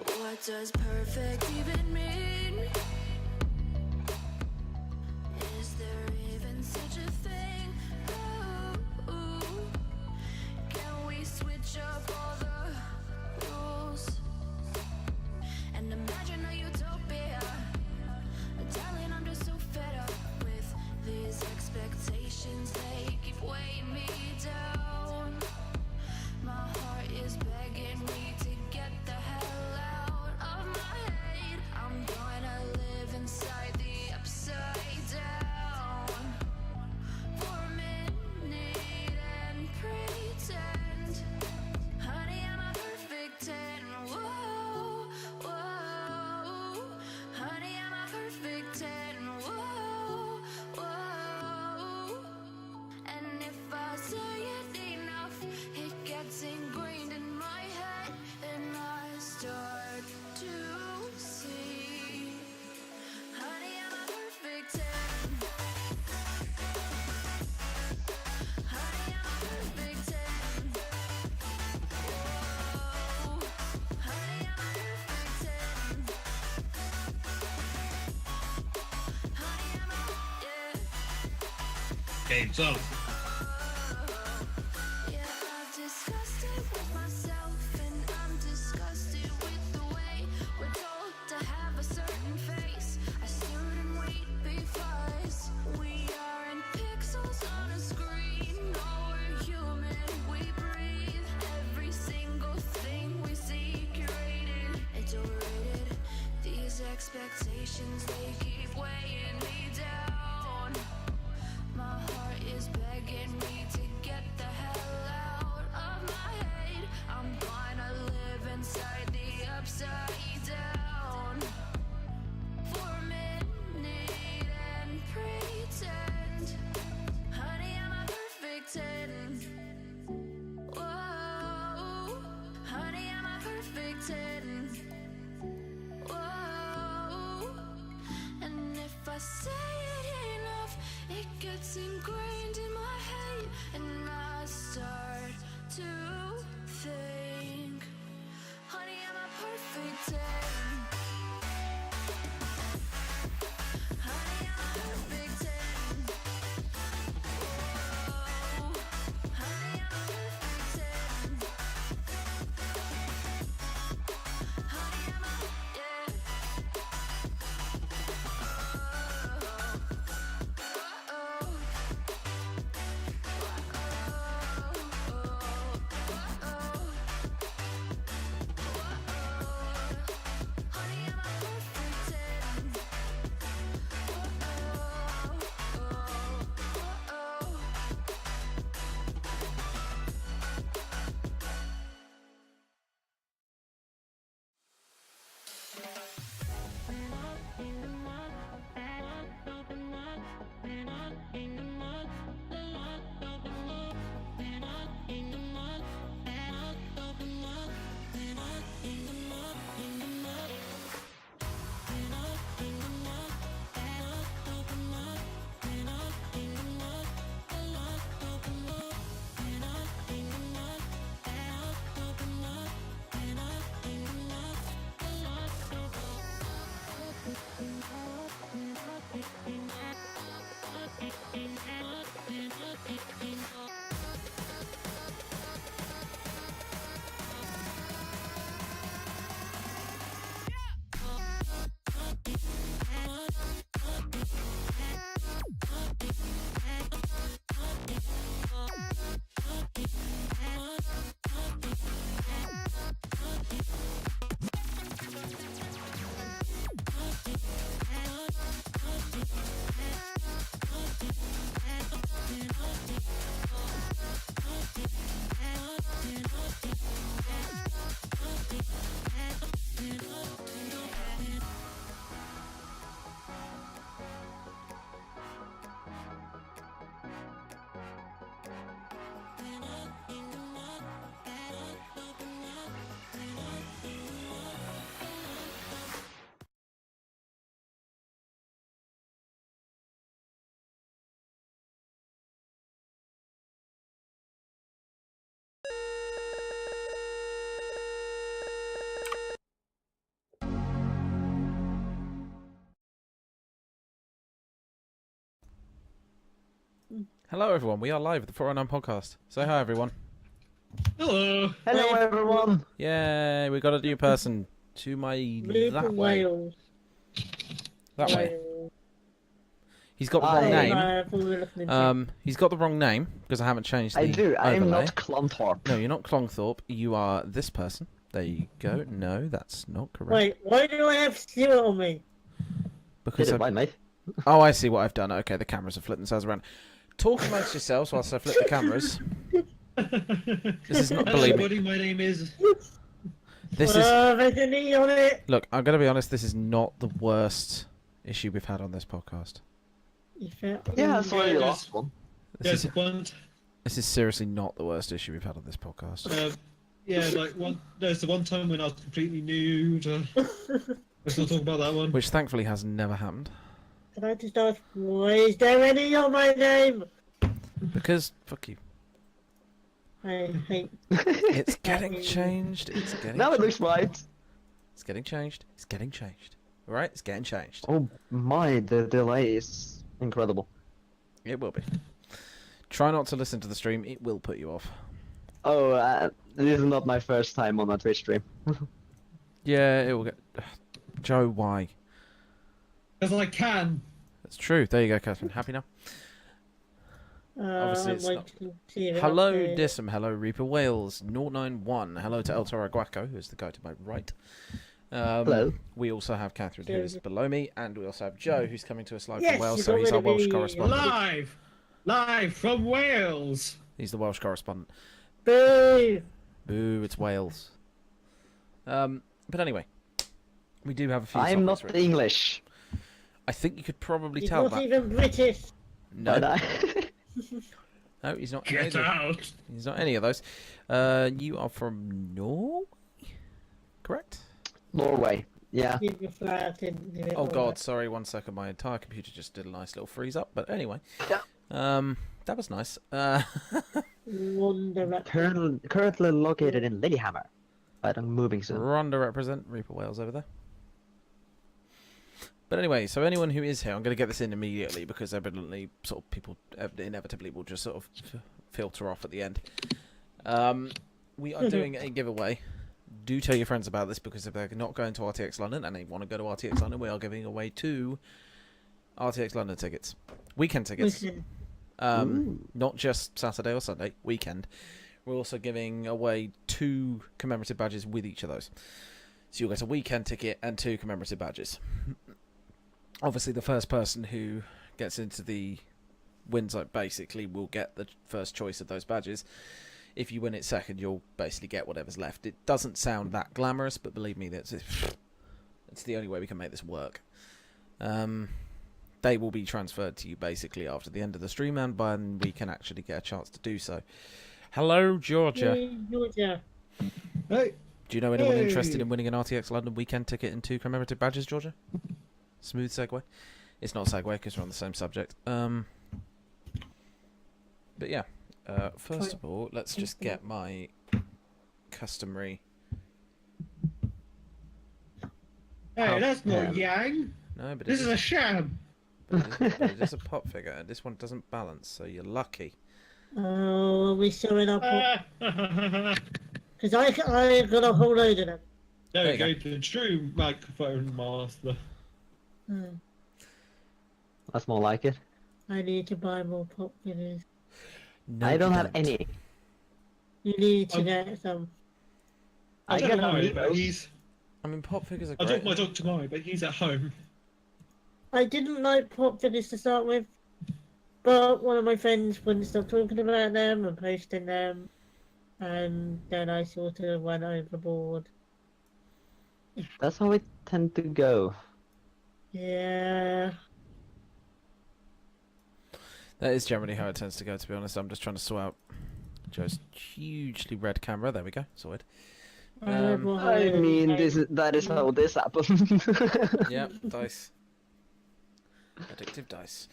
What does perfect even mean? Is there even such a thing? Ooh, can we switch up all the rules and imagine a utopia? Darling, I'm just so fed up with these expectations. They keep weighing me down. My heart is begging me to get the hell out of my head. I'm gonna live inside the upside down for a minute and pretend, honey, I'm a perfect 10. Whoa, whoa, honey, I'm a perfect 10. Whoa, whoa, and if I say it enough, it gets ingrained in my head, and I start to see, honey, I'm a perfect 10. Honey, I'm a perfect 10. Whoa, honey, I'm a perfect 10. Honey, I'm a, yeah. Okay, so Yeah, I've discussed it with myself, and I'm disgusted with the way we're told to have a certain face, a certain weight, because we aren't pixels on a screen. No, we're human, we breathe. Every single thing we see curated, it's overrated. These expectations, they keep weighing me down. My heart is begging me to get the hell out of my head. I'm gonna live inside the upside down for a minute and pretend, honey, I'm a perfect 10. Whoa, honey, I'm a perfect 10. Whoa, and if I say it enough, it gets ingrained in my head, and I start to think, honey, I'm a perfect 10. Honey, I'm a perfect 10. Whoa, honey, I'm a perfect 10. Honey, I'm a, yeah. Oh, oh, oh. Hello, everyone. We are live at the 409 podcast. Say hi, everyone. Hello. Hello, everyone. Yay, we got a new person to my that way. Wales. That way. He's got the Hi. wrong name. He's got the wrong name because I haven't changed the I do. I am overlay. not Clonthorpe. No, you're not Clongthorpe. You are this person. There you go. No, that's not correct. Wait, why do I have zero on me? Because Did it right, mate. Oh, I see what I've done. Okay, the cameras are flipping themselves around. Talk amongst yourselves whilst I flip the cameras. This is not, believe me. Everybody, my name is. This is. There's an E on it. Look, I'm going to be honest. This is not the worst issue we've had on this podcast. Yeah, that's why Yeah, you it lost is. one. This Yes, one. is seriously not the worst issue we've had on this podcast. Yeah, like one. There's the one time when I was completely nude. Let's not talk about that one. Which thankfully has never happened. Can I just ask, why is there an E on my name? Because, fuck you. I hate. It's getting changed. It's getting Now it changed. looks right. It's getting changed. It's getting changed. Alright? It's getting changed. Oh my, the delay is incredible. It will be. Try not to listen to the stream. It will put you off. Oh, this is not my first time on a Twitch stream. Yeah, it will get... Joe, why? Because I can. That's true. There you go, Catherine. Happy now? Obviously I'm it's not. waiting to see it Hello, up there. Dism. Hello, Reaper Wales. 091. Hello to El Toro Guaco, who's the guy to my right. Hello. We also have Catherine, who is below me, and we also have Joe, who's coming to us live Yes, from Wales, he's so he's our already Welsh correspondent. Live from Wales. He's the Welsh correspondent. Boo! Boo, it's Wales. But anyway, we do have a few I'm not topics written. English. I think you could probably He's tell not that. even British. No, But no, he's not. Get any- out. He's not any of those. You are from Norway, correct? Norway. Yeah. Keep your flat in Oh god, sorry, 1 second. My entire computer just did a nice little freeze up. But anyway, Yeah. that was nice. Currently located in Lilyhammer. But I'm moving soon. Ronda represent Reaper Wales over there. But anyway, so anyone who is here, I'm going to get this in immediately because evidently, sort of people inevitably will just sort of filter off at the end. We are doing a giveaway. Do tell your friends about this because if they're not going to RTX London and they want to go to RTX London, we are giving away 2 RTX London tickets, weekend tickets. Listen, Not just Saturday or Sunday, weekend. We're also giving away 2 commemorative badges with each of those. So you'll get a weekend ticket and 2 commemorative badges. Obviously, the first person who gets into the win zone basically will get the first choice of those badges. If you win it second, you'll basically get whatever's left. It doesn't sound that glamorous, but believe me, it's the only way we can make this work. They will be transferred to you basically after the end of the stream, and then we can actually get a chance to do so. Hello, Georgia. Yay, Georgia. Hey. Do you know anyone Hey. interested in winning an RTX London weekend ticket and 2 commemorative badges, Georgia? Smooth segue. It's not a segue because we're on the same subject. But yeah, first of all, let's just get my customary... Hey, that's not Yeah. Yang. No, but This is a sham. it is a pop figure, and this one doesn't balance, so you're lucky. Oh, are we showing up? There Because I got a whole load of them. There we you go. go. The true microphone master. Hmm. That's more like it. I need to buy more pop figures. No, I don't you have any. You need to Um, get some. I I don't got know, Amiibos. but he's. I mean, pop figures are I great. took my dog tomorrow, but he's at home. I didn't like pop figures to start with, but one of my friends wouldn't stop talking about them and posting them, and then I sort of went overboard. That's how it tend to go. Yeah. That is generally how it tends to go, to be honest. I'm just trying to sort out Joe's hugely red camera. There we go, sorted. I mean, that is how this happened. Yep, dice. Addictive dice.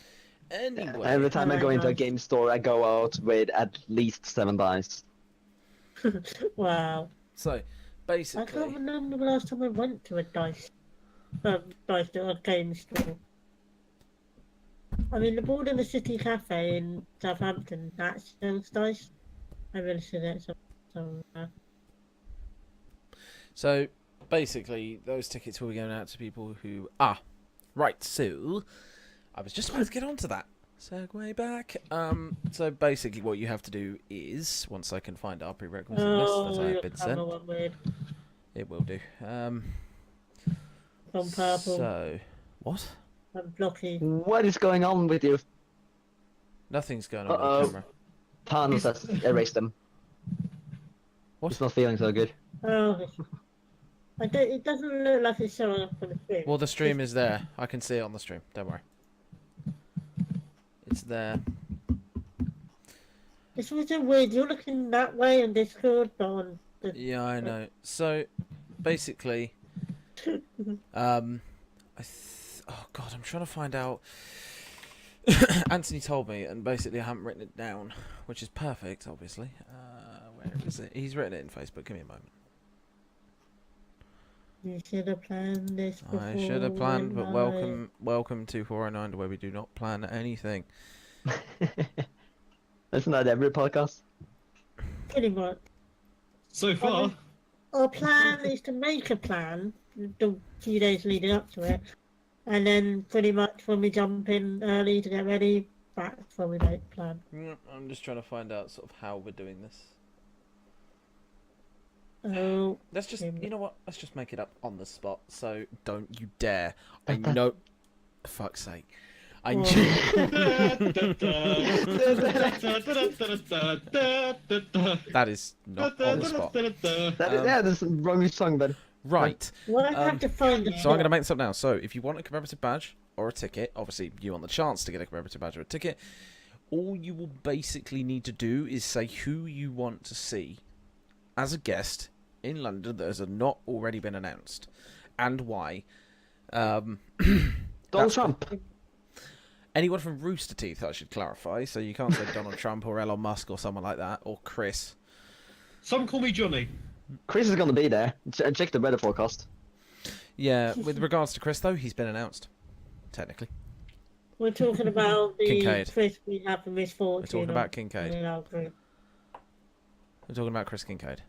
Anyway, Every time I go into a Nice. game store, I go out with at least 7 dice. Wow. so I can't basically, remember the last time I went to a dice store, game store. I mean, the board in the City Cafe in Southampton, that sounds nice. I really should get some. So basically, those tickets will be going out to people who right. So I was just about to get onto that. Segue back. So basically, what you have to do is, once I can find our prerequisite list that I have been sent, it will do. From purple. So what? I'm blocky. What is going on with you? Nothing's going on with Uh-oh. the camera. Panos has erased them. What? It's not feeling so good. Oh, it doesn't look like it's showing up on the screen. Well, the stream is there. I can see it on the stream. Don't worry. It's there. It's really weird. You're looking that way on Discord, but on the... Yeah, I know. So basically, oh god, I'm trying to find out. Anthony told me, and basically I haven't written it down, which is perfect, obviously. Where is it? He's written it in Facebook. Give me a moment. You should have planned this before. I should have planned, but I- welcome to 409'd, where we do not plan anything. Isn't that every podcast? Pretty much. So far, Our plan is to make a plan the few days leading up to it, and then pretty much when we jump in early to get ready, that's when we make the plan. I'm just trying to find out sort of how we're doing this. Oh, Let's just, Um, you know what? Let's just make it up on the spot. So don't you dare. I know. Fuck's sake. I Well- That is not on the spot. Yeah, that's the wrong song, but Right. well, I have to find the So I'm going to make this up now. So if you want a commemorative badge or a ticket, obviously you want the chance to get a commemorative badge or a ticket, all you will basically need to do is say who you want to see as a guest in London that has not already been announced and why. Donald That's- Trump. Anyone from Rooster Teeth, I should clarify. So you can't say Donald Trump or Elon Musk or someone like that, or Chris. some call me Johnny. Chris is gonna be there. Check the weather forecast. Yeah, with regards to Chris, though, he's been announced. Technically. We're talking about the Kincaid. Chris we have for misfortune. We're talking about Kincaid. in our group. We're talking about Chris Kincaid.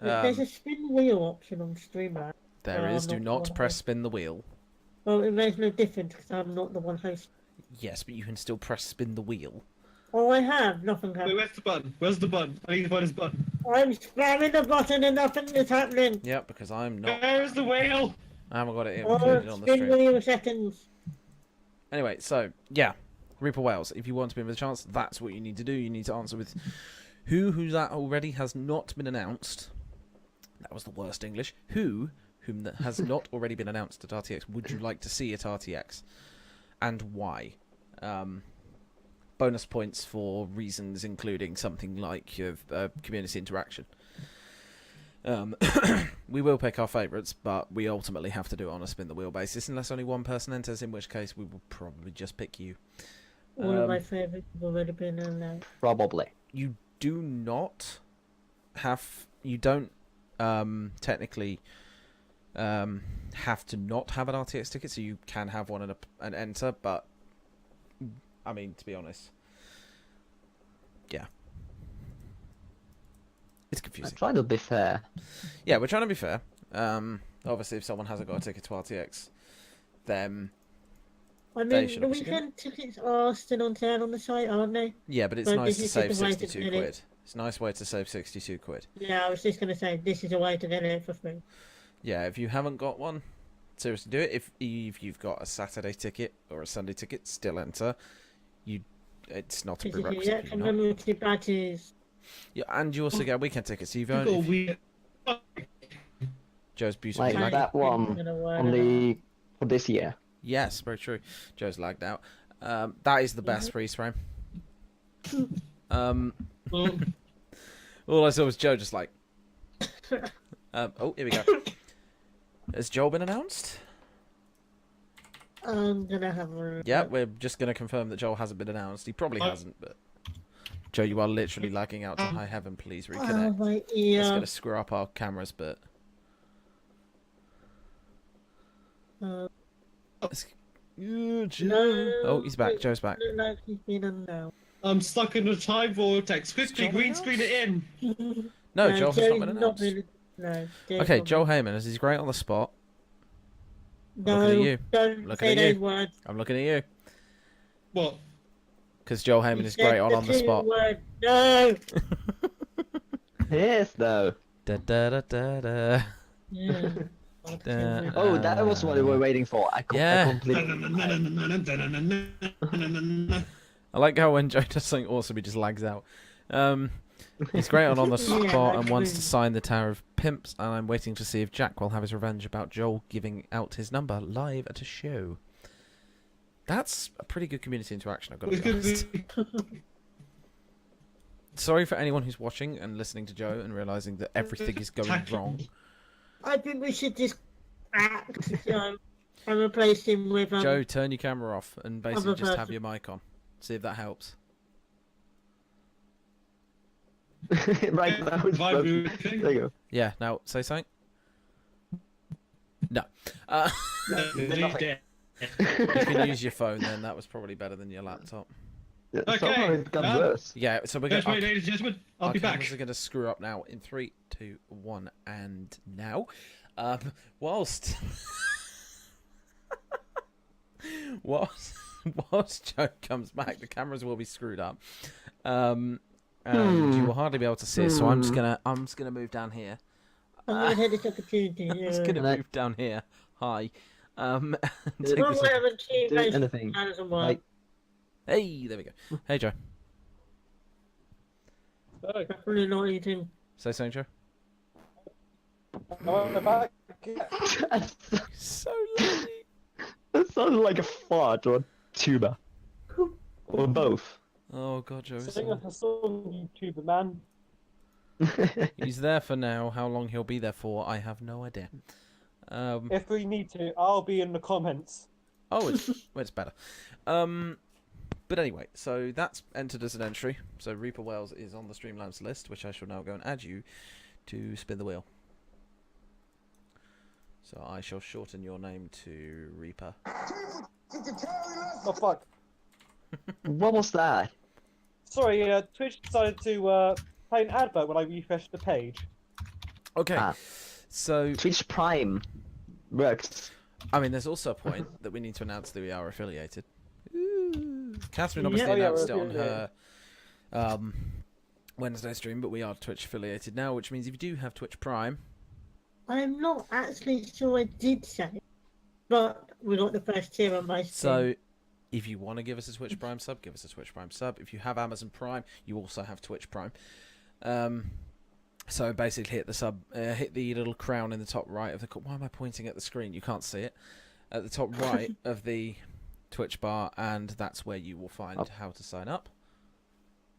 There's a spin wheel option on Streamlabs. There I'm is. Do not not sure. press spin the wheel. Well, it makes no difference because I'm not the one hosting. Yes, but you can still press spin the wheel. Oh, I have. Nothing Wait, happened. where's the button? Where's the button? I need to find this button. I'm spamming the button and nothing is happening. Yep, because I'm not. Where's the whale? I haven't got it Oh, included on the spin stream. wheel seconds. Anyway, so yeah, Reaper Wales. If you want to be with a chance, that's what you need to do. You need to answer with who that already has not been announced. That was the worst English. Whom that has not already been announced at RTX would you like to see at RTX, and why? Bonus points for reasons including something like community interaction. We will pick our favourites, but we ultimately have to do it on a spin the wheel basis, unless only one person enters, in which case we will probably just pick you. One of my favourites have already been announced. Probably. You do not have. You don't technically have to not have an RTX ticket, so you can have one and enter. But I mean, to be honest, yeah, it's I confusing. try to be fair. Yeah, we're trying to be fair. Obviously, if someone hasn't got a ticket to RTX, then I They mean, should the obviously get weekend tickets are still on sale on the site, aren't they? yeah, but it's But nice this to is save just a way to 62 get quid. it. It's a nice way to save 62 quid. Yeah, I was just going to say, this is a way to get it for free. Yeah, if you haven't got one, seriously do it. If you've got a Saturday ticket or a Sunday ticket, still enter. It's not a Because if you prerequisite. get if you're not. commemorative badges, Yeah, and you also get weekend tickets. So you've Got only weird. Joe's beautifully Like lagged. that one gonna word on it the for this year. Yes, very true. Joe's lagged out. That is the best freeze frame. Well, All I saw was Joe just like. Oh, here we go. Has Joel been announced? I'm going to have a... Yeah, we're just going to confirm that Joel hasn't been announced. He probably hasn't, but Joe, you are literally lagging out to high heaven. Please Oh, reconnect. my It's ear. going to screw up our cameras, but Uh, Yeah, Joe. No. Oh, he's back. Joe's back. Look like he's been unknown. I'm stuck in a time vortex. Quickly, Joe green enough? screen it in. No, Joel has not been Joe's announced. really- no, Joe's Okay, not Joel really- Heyman, as he's great on the spot. No, looking at you. don't Looking say at you. those words. I'm looking at you. What? Because Joel Heyman You is said great on the two spot. words. No. Yes, though. Da da da da da. Yeah. Oh, that was what we were waiting for. I Yeah. completely. I like how when Joe does something awesome, he just lags out. He's great on the Yeah, spot and that's wants to true. sign the Tower of Pimps, and I'm waiting to see if Jack will have his revenge about Joel giving out his number live at a show. That's a pretty good community interaction, I've got to be honest. Sorry for anyone who's watching and listening to Joe and realising that everything is going wrong. I think we should just act, and replace him with Joe, turn your camera off and basically Other just have person. your mic on. See if that helps. Right now, it's broken. There you Yeah, now say something. No. Okay. You can use your phone then. That was probably better than your laptop. go. Okay, Somehow it got done. worse. Yeah, so we're That's going right, ladies and gentlemen. I'll our be back. cameras are going to screw up now in 3, 2, 1, and now. Whilst whilst Joe comes back, the cameras will be screwed up, and you will hardly be able to see us. So I'm just gonna move down here. I'm going to take this opportunity. I'm just gonna move down here. Hi. and take One this- way of achieving Do those anything. plans and work. Like, Hey, there we go. Hey Joe, Definitely not eating. say something, Joe. So lovely. that sounded like a fart or a tuba. Or both. Oh god, Joe. Sing us a song, YouTuber man. He's there for now. How long he'll be there for, I have no idea. If we need to, I'll be in the comments. Oh, it's better. But anyway, so that's entered as an entry. So Reaper Wales is on the Streamlabs list, which I shall now go and add you to spin the wheel. So I shall shorten your name to Reaper. Oh fuck. What was that? Sorry, Twitch decided to play an advert when I refreshed the page. Okay, Ah. so Twitch Prime works. I mean, there's also a point that we need to announce that we are affiliated. Ooh. Catherine obviously Yeah, announced it we're on her Wednesday stream, but we are Twitch affiliated now, which means if you do have Twitch Prime, I'm not actually sure I did say, but we got the first tier on my stream. so if you want to give us a Twitch Prime sub, give us a Twitch Prime sub. If you have Amazon Prime, you also have Twitch Prime. So basically, hit the little crown in the top right of the. Why am I pointing at the screen? You can't see it. At the top right of the Twitch bar, and that's where you will find how to sign up.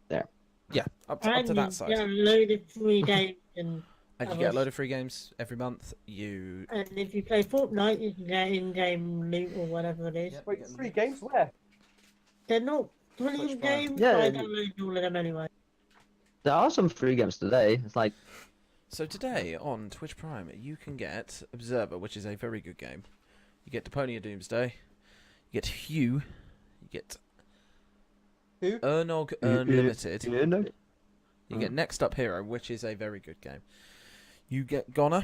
There. Yeah, up to and that you side. get a load of free games, and And you get a load of free games every month. You if you play Fortnite, you can get in-game loot or whatever it is. Yep. Wait, 3 games? Where? They're not Twitch brilliant Prime. games, Yeah, but I and- downloaded all of them anyway. There are some free games today. It's like, So today on Twitch Prime, you can get Observer, which is a very good game. You get Deponia Doomsday. You get Hugh. You get Who? Ernog Unlimited. you know, You get Next Up Hero, which is a very good game. You get Goner,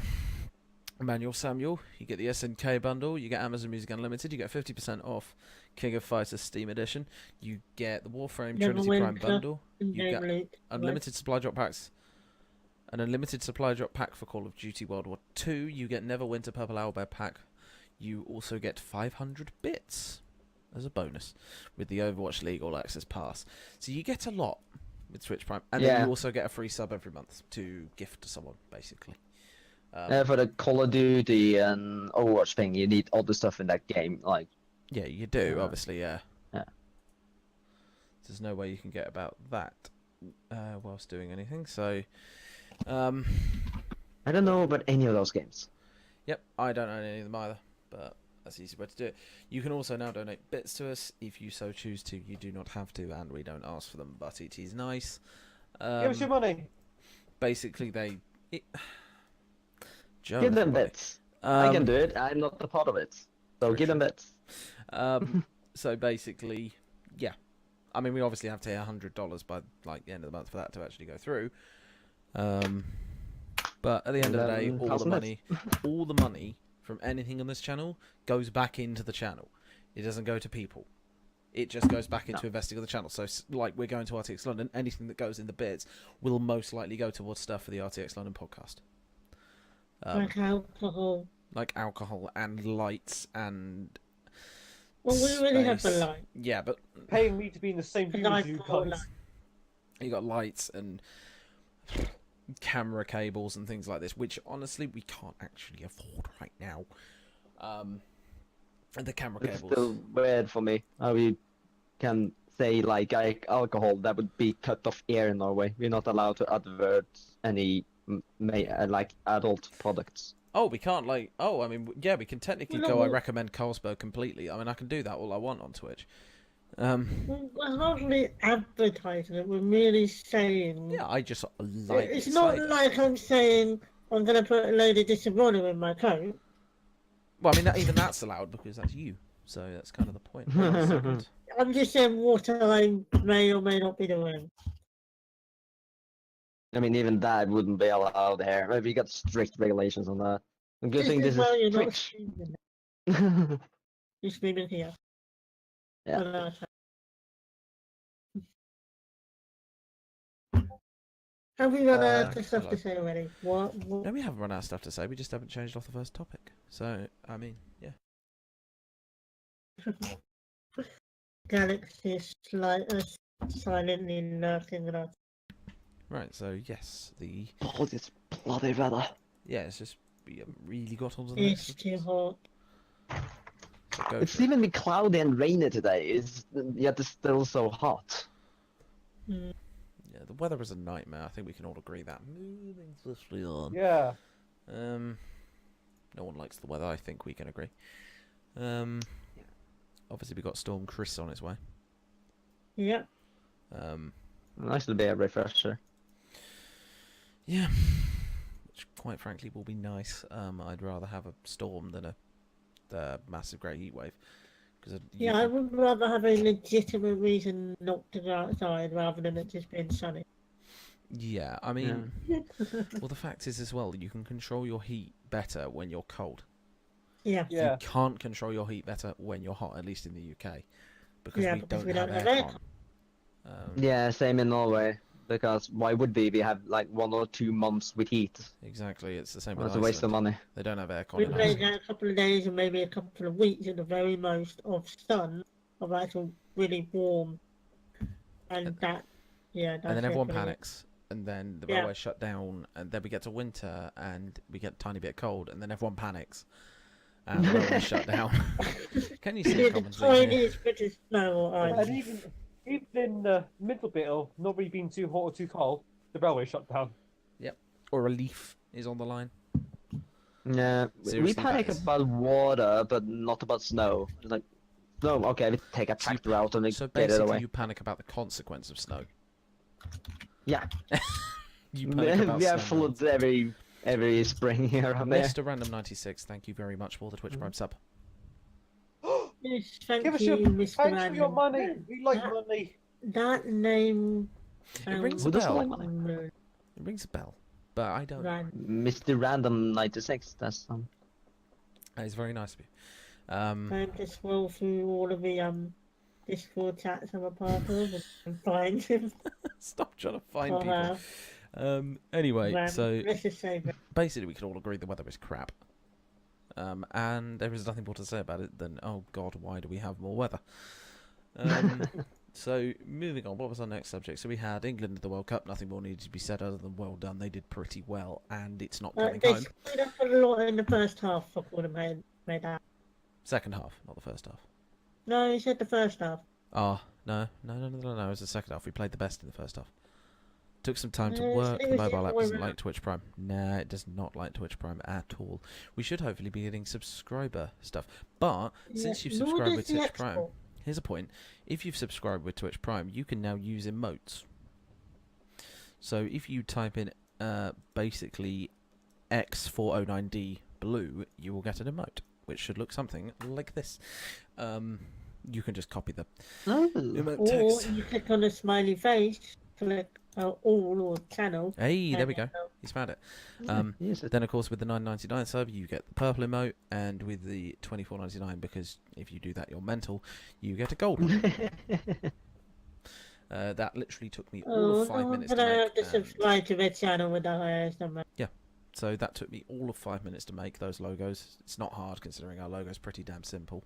Emmanuel Samuel. You get the SNK bundle. You get Amazon Music Unlimited. You get 50% off King of Fighters Steam Edition. You get the Warframe Never Trinity win Prime club bundle. In-game get loot. Unlimited supply drop packs. An unlimited supply drop pack for Call of Duty World War II. You get Neverwinter Purple Owlbear pack. You also get 500 bits as a bonus with the Overwatch League All Access Pass. So you get a lot with Twitch Prime, and then Yeah. you also get a free sub every month to gift to someone, basically. for the Call of Duty and Overwatch thing, you need all the stuff in that game. Like, Yeah, you do, obviously, yeah. Yeah. There's no way you can get about that whilst doing anything, so... I don't know about any of those games. Yep, I don't own any of them either, but that's the easy way to do it. You can also now donate bits to us if you so choose to. You do not have to, and we don't ask for them, but it is nice. Give us your money. Basically, Joe, Give them everybody. bits. I can Um, do it. I'm not a part of it. So give them bits. So basically, yeah. I mean, we obviously have to hit $100 by like the end of the month for that to actually go through. But at the end of the day, all the money from anything on this channel goes back into the channel. It doesn't go to people. It just goes back into investing on the channel. So, like, we're going to RTX London. Anything that goes in the bits will most likely go towards stuff for the RTX London podcast. Like alcohol. Like alcohol and lights and. Well, we already have the space. light. Yeah, but Paying me to be in the same room as you Light. guys. you got lights and camera cables and things like this, which honestly we can't actually afford right now. And the camera It's cables. still weird for me how you can say like alcohol that would be cut off air in Norway. We're not allowed to advert any like adult products. Oh, we can't I mean, yeah, we can technically Well, go. no, I recommend Carlsberg completely. I mean, I can do that all I want on Twitch. We're hardly advertising it. We're merely saying. Yeah, I just like It's it not slightly. like I'm saying I'm going to put a load of Disaronno in my coat. Well, I mean, even that's allowed because that's you. So that's kind of the point. Wait a second. I'm just saying what I may or may not be doing. I mean, even that wouldn't be allowed here. Maybe you got strict regulations on that. I'm guessing this well, you're is not Twitch. streaming. You're streaming here. Yeah. On our channel. Have we run out of stuff hello. to say already? What? No, we haven't run out of stuff to say. We just haven't changed off the first topic. So, I mean, yeah. Galaxy is silently lurking at us. Right. So yes, Oh, this bloody weather. it's just we haven't really got onto the next It's too subject. hot. So go It's for it. even been cloudy and rainy today. Yet it's still so hot. Mm. Yeah, the weather is a nightmare. I think we can all agree that. Moving swiftly on. Yeah. No one likes the weather. I think we can agree. Obviously we got Storm Chris on its way. Yeah. Nice to be a refresher. Yeah, which quite frankly will be nice. I'd rather have a storm than a massive great heat wave. Cause Yeah, I would rather have a legitimate reason not to go outside rather than it just being sunny. Yeah, I mean, well, the fact is as well, you can control your heat better when you're cold. Yeah. Yeah. You can't control your heat better when you're hot, at least in the UK, because Yeah, we because don't we have don't have aircon. Yeah, same in Norway. Because why would we? We have like 1 or 2 months with heat. Exactly, it's the same Well, with it's a waste of Iceland. money. They don't have aircon We in may Iceland. get a couple of days and maybe a couple of weeks at the very most of sun, of actual really warm. And that, yeah, that's And then it everyone for me. panics, and then the Yeah. railways shut down, and then we get to winter, and we get a tiny bit cold, and then everyone panics, and the railways shut down. Can you see Yeah, the the comments leaving here? tiniest bit of snow or ice. And even in the middle bit of not really being too hot or too cold, the railway shut down. Or a leaf is on the line. Yeah, Seriously, we that panic is- about water, but not about snow. It's like, snow, okay, we take a So you- tractor out and we So get it basically, away. you panic about the consequence of snow. Yeah, You panic about we have snow. floods every spring here around there. Mr. Random 96, thank you very much for the Twitch Prime sub. Yes, thank Give us you, your Mr. thanks for your Random. money. We like Yeah. money. That name It rings a Who doesn't bell. like money? sounds It rings a bell, but I don't. random. Mr. Random 96. That's That is very nice of you. Time to scroll through all of the Discord chats I'm a part of and find him. Stop trying to find for people. her. Anyway, so Let's just say that. basically we can all agree the weather is crap. And there is nothing more to say about it than, oh god, why do we have more weather? So, moving on, what was our next subject? So we had England at the World Cup, nothing more needed to be said other than well done, they did pretty well, and it's not coming They home. screwed up a lot in the first half. I would have made that. Second half, not the first half. No, he said the first half. Oh, no, it was the second half. We played the best in the first half. Took some time to No, work. it The was the mobile other app way doesn't around. like Twitch Prime. Nah, it does not like Twitch Prime at all. We should hopefully be getting subscriber stuff. But since you've nor subscribed does with the Twitch Prime, export. here's a point. If you've subscribed with Twitch Prime, you can now use emotes. So if you type in basically X409'd blue, you will get an emote. which should look something like this. You can just copy the Oh. emote Or text. you click on a smiley face, click all or channel. Hey, there we and go. He's found it. Use it. Then, of course, with the $9.99 sub, you get the purple emote, and with the $24.99, because if you do that, you're mental, you get a gold one. That literally took me all Oh, of 5 no, minutes but to I make. have to and- subscribe to the channel with the highest number. So that took me all of 5 minutes to make those logos. It's not hard considering our logo's pretty damn simple.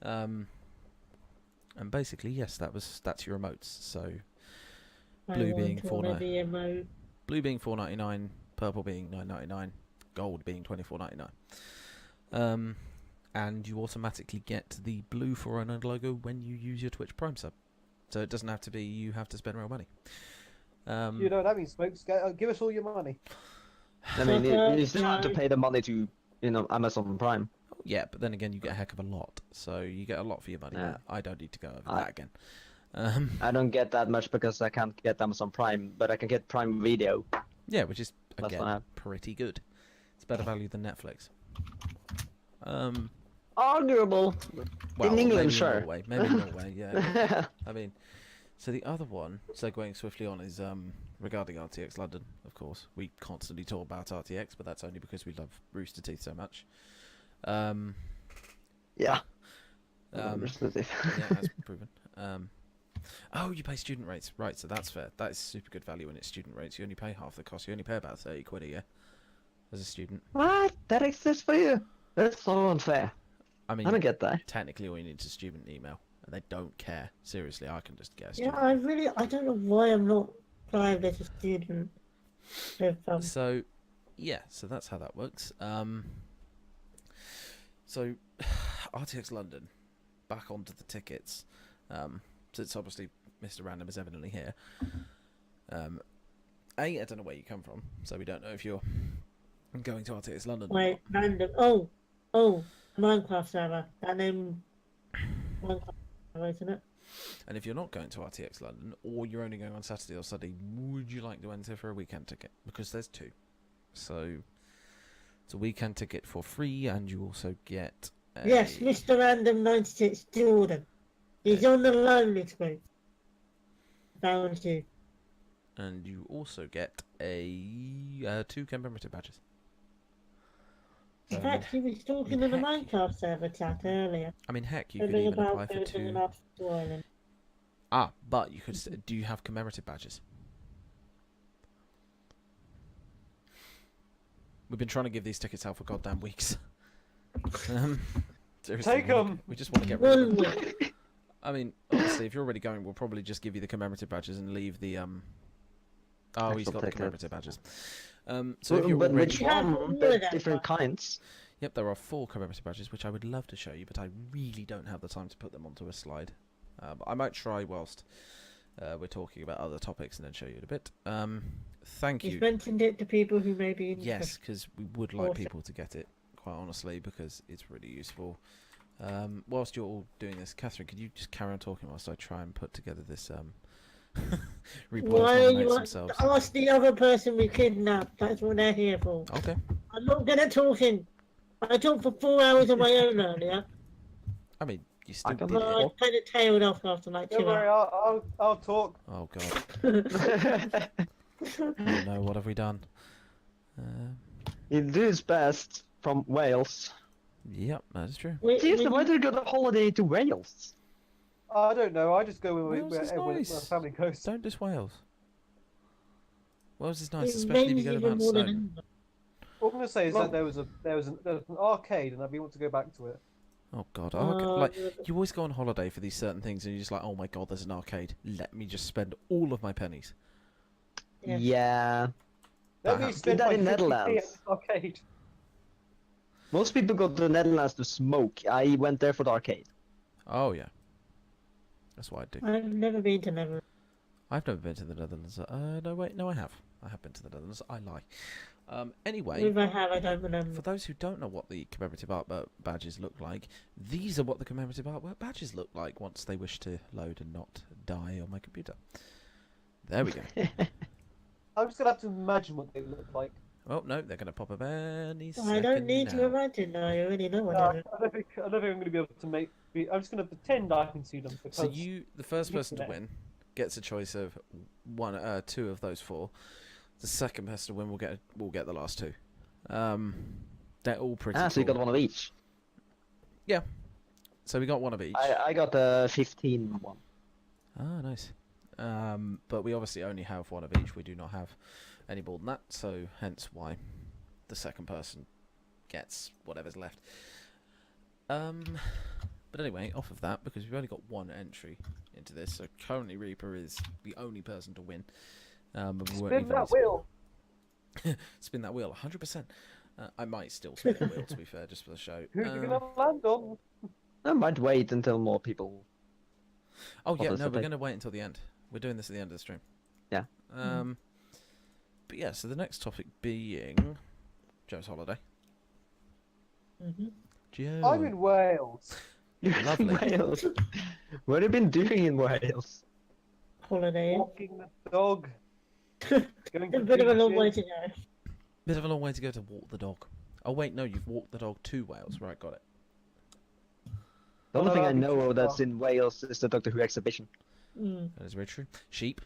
And basically, yes, that's your emotes. So Blue being $4.99. blue being $4.99, purple being $9.99, gold being $24.99. And you automatically get the blue 409'd logo when you use your Twitch Prime sub. So it doesn't have to be you have to spend real money. You know what that means, folks. Give us all your money. I mean, you still have to No. pay the money to, Amazon Prime. Yeah, but then again, you get a heck of a lot. So you get a lot for your money. Yeah. I don't need to go over I- that again. I don't get that much because I can't get Amazon Prime, but I can get Prime Video. Yeah, which is, That's again, what I have. pretty good. It's better value than Netflix. Arguable. Well, In England, maybe sure. In Norway. Maybe in Norway, yeah. I mean, so the other one, segueing swiftly on, is regarding RTX London, of course. We constantly talk about RTX, but that's only because we love Rooster Teeth so much. Yeah. Yeah, Representative. as proven. Oh, you pay student rates. Right, so that's fair. That is super good value when it's student rates. You only pay half the cost. You only pay about 30 quid a year as a student. What? That exists for you? That's so unfair. I mean, I don't get that. technically all you need is a student email, and they don't care. Seriously, I can just get a Yeah, student. I don't know why I'm not private as a student. With, So, yeah, so that's how that works. So, RTX London, back onto the tickets. Since obviously Mr. Random is evidently here. I don't know where you come from, so we don't know if you're going to RTX London or wait, not. random. Oh, Minecraft server. That name. Minecraft server, isn't it? And if you're not going to RTX London, or you're only going on Saturday or Sunday, would you like to enter for a weekend ticket? Because there's two. So it's a weekend ticket for free, and you also get a... Yes, Mr. Random 96 Jordan. He's on the lonely screen. Found you. And you also get a 2 commemorative badges. So, In fact, he was talking in the heck. Minecraft server chat earlier. I mean, heck, you could Something even apply about for building 2... an obstacle island. But you could... Do you have commemorative badges? We've been trying to give these tickets out for goddamn weeks. Seriously, Take 'em. We just want to get rid of them. 1 week. I mean, honestly, if you're already going, we'll probably just give you the commemorative badges and leave the Oh, he's Actual got the tickets. commemorative badges. So if you're But already... which Yeah, one? all There's of them. different kinds. Yep, there are 4 commemorative badges, which I would love to show you, but I really don't have the time to put them onto a slide. But I might try whilst we're talking about other topics and then show you in a bit. Thank He's you. mentioned it to people who may be interested. Yes, because we would like Awesome. people to get it, quite honestly, because it's really useful. Whilst you're all doing this, Catherine, could you just carry on talking whilst I try and put together this replays Why on are the you notes want themselves? to ask the other person we kidnapped? That's what they're here for. Okay. I'm not good at talking. I talked for 4 hours on my own earlier. I mean, you still can did But I it. kind of tailed off after like Don't 2 worry, hours. I'll talk. Oh, God. Oh, no, what have we done? He do his best from Wales. Yep, that is true. Seriously, why do you go on holiday to Wales? I don't know. I just go Wales is where nice. my family goes. Don't diss Wales. Wales is nice, It especially if you rains go to even Mount more than Snow. England. All I'm gonna say is Well- that there was an arcade, and I'd be want to go back to it. Oh, God. Like, Uh, you always go on holiday for these certain things and you're just like, oh, my God, there's an arcade. Let me just spend all of my pennies. Yeah. Yeah. Let That me happens. spend Did that my in 50p at Netherlands. the arcade. Most people go to the Netherlands to smoke. I went there for the arcade. Oh, yeah. That's what I do. I've never been to Netherlands. I've never been to the Netherlands. No, wait. No, I have. I have been to the Netherlands. I lie. Anyway, If I have, I don't remember. for those who don't know what the commemorative artwork badges look like, these are what the commemorative artwork badges look like once they wish to load and not die on my computer. There we go. I'm just gonna have to imagine what they look like. Oh no, they're gonna pop up any I don't second need to now. imagine. I already know what No, I do. I don't think I'm going to be able to make. I'm just going to pretend I can see them because So the first person to Internet. win, gets a choice of two of those four. The second person to win will get the last two. They're all pretty. So you cool. got one of each. So we got one of each. I got the 15 one. Ah, nice. But we obviously only have one of each. We do not have any more than that, so hence why the second person gets whatever's left. But anyway, off of that, because we've only got one entry into this, so currently Reaper is the only person to win. But we won't spin even that wheel. Spin that wheel, 100%. I might still spin the wheel, to be fair, just for the show. Who's it going to land on? I might wait until more people. Oh yeah, no, we're participate. going to wait until the end. We're doing this at the end of the stream. Yeah. But yeah, so the next topic being Joe's holiday. Mm-hmm. Joe. I'm in Wales. Lovely. Wales. What have you been doing in Wales? Holiday. Walking the dog. Going A to bit of a long beaches. way to go. Bit of a long way to go to walk the dog. Oh wait, no, you've walked the dog to Wales. Right, got it. The only Oh, thing I that'd be know too that's far. in Wales is the Doctor Who exhibition. Mm. That is very true. Sheep.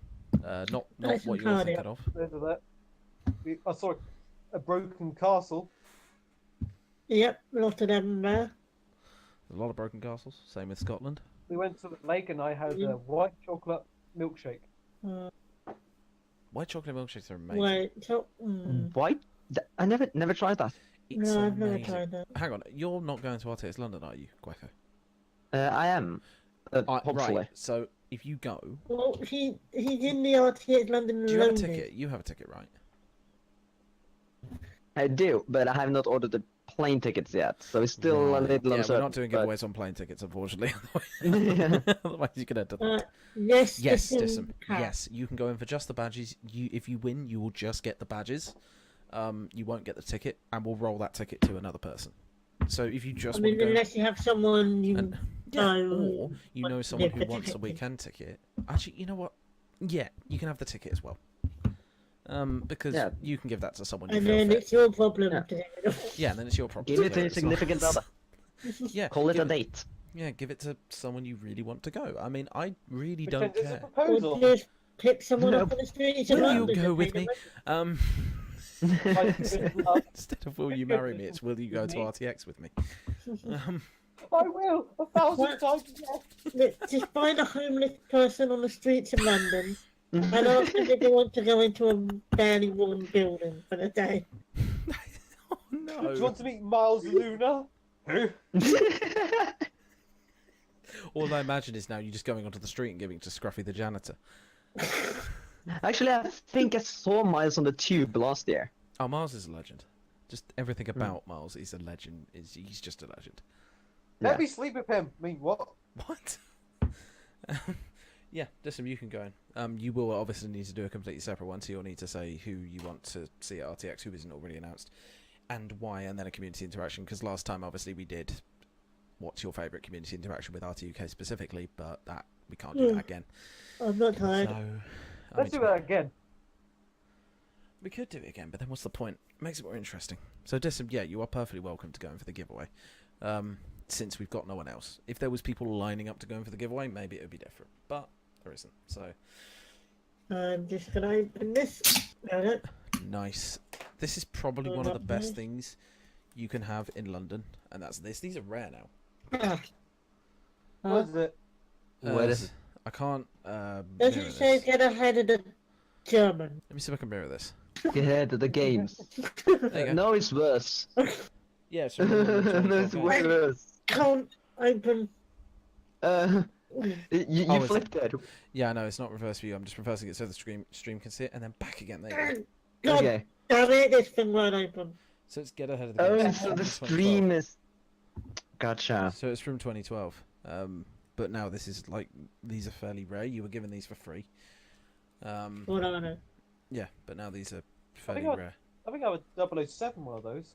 Not Nice what and you're cardio. thinking of. There's that. I saw a broken castle. Yep, a lot of them there. There's a lot of broken castles. Same with Scotland. We went to the lake and I had Mm. a white chocolate milkshake. White chocolate milkshakes are amazing. Wait, so, White? I never tried that. It's no, I've never amazing. tried that. Hang on, you're not going to RTX London, are you, Gueco? I am. Hopefully. Right. So if you go, Well, he's in the RTX London do you have a London. ticket? You have a ticket, right? I do, but I have not ordered the plane tickets yet, so it's still a Right. little Yeah, uncertain. we're not doing but- giveaways on plane tickets, unfortunately. Yeah. Otherwise, you could enter them. Yes, Yes, Dissim Dissim. can. Yes, you can go in for just the badges. If you win, you will just get the badges. You won't get the ticket, and we'll roll that ticket to another person. So if you just I want mean, to go, unless you have someone you and, yeah, know. or you know wants to someone give who the wants a ticket. weekend ticket. Actually, you know what? Yeah, you can have the ticket as well. Because Yeah. you can give that to someone you And feel then fit. it's your problem Yeah. to get rid of. Yeah, and then it's your problem. Give it to a It's not- significant other. Yeah, Call it give a date. Yeah, give it to someone you really want to go. I mean, I really Pretend don't it's a care. proposal. Or just pick someone No. up on the streets of Will you London go and with pay me? them. Instead of will you marry me, it's will you go to Me? RTX with me? I will, 1,000 What? times yes. Look, just find a homeless person on the streets of London and ask them if they want to go into a barely warm building for the day. Oh Do you no! want to meet Miles Luna? Who? All I imagine is now you just going onto the street and giving it to Scruffy the janitor. Actually, I think I saw Miles on the tube last year. Oh, Miles is a legend. Just everything about Miles is a legend. He's just a legend. Let me sleep with him. I mean, what? What? Yeah, Dissim, you can go in. You will obviously need to do a completely separate one, so you'll need to say who you want to see at RTX, who isn't already announced, and why, and then a community interaction. Because last time, obviously, we did what's your favourite community interaction with RTUK specifically, but that we can't do that again. I'm not tired. So, I Let's mean, do that again. we could do it again, but then what's the point? It makes it more interesting. So, Dissim, yeah, you are perfectly welcome to go in for the giveaway. Since we've got no one else. If there was people lining up to go in for the giveaway, maybe it would be different. But there isn't. So I'm just gonna open this. No. nice. This is probably Oh, one of the that's best nice. things you can have in London, and that's this. These are rare now. Ah. What is it? What is it? I can't. Does Mirror it say this. get ahead of the German? Let me see if I can mirror this. Get ahead of the games. There you go. No, it's worse. Yeah, it's No, it's way worse. Can't open. You Oh, is flipped it. Yeah, no, it's not reverse view. I'm just reversing it so the stream can see it, and then back again. There you go. God Okay. damn it, this thing won't open. So it's get ahead of the Oh, game. so the 2012. stream is. Gotcha. So it's from 2012. But now this is like these are fairly rare. You were given these for free. What I know. Yeah, but now these are fairly think rare. I think I would 007 one of those.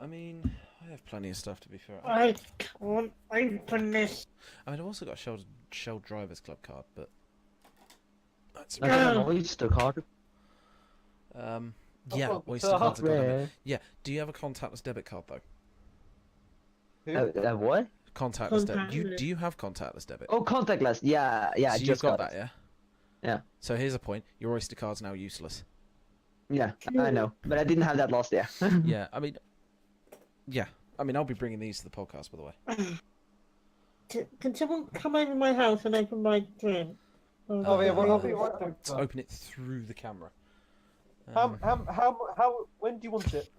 I mean, I have plenty of stuff to be fair. I can't open this. I mean, I've also got a Shell Drivers Club card, but that's I got an oyster card. Yeah, Oh, Oyster cards have got them in. Rare. Yeah, do you have a contactless debit card though? Who? What? Contactless debit. Contactless. Do you have contactless debit? Oh, contactless. Yeah, I so you've just got got that, it. yeah. Yeah. So here's a point: your Oyster card's now useless. Yeah, I know, but I didn't have that last year. Yeah, I mean, I'll be bringing these to the podcast, by the way. Can someone come over my house and open my drink? Oh yeah, well, I'll be right back. To open it through the camera. When do you want it?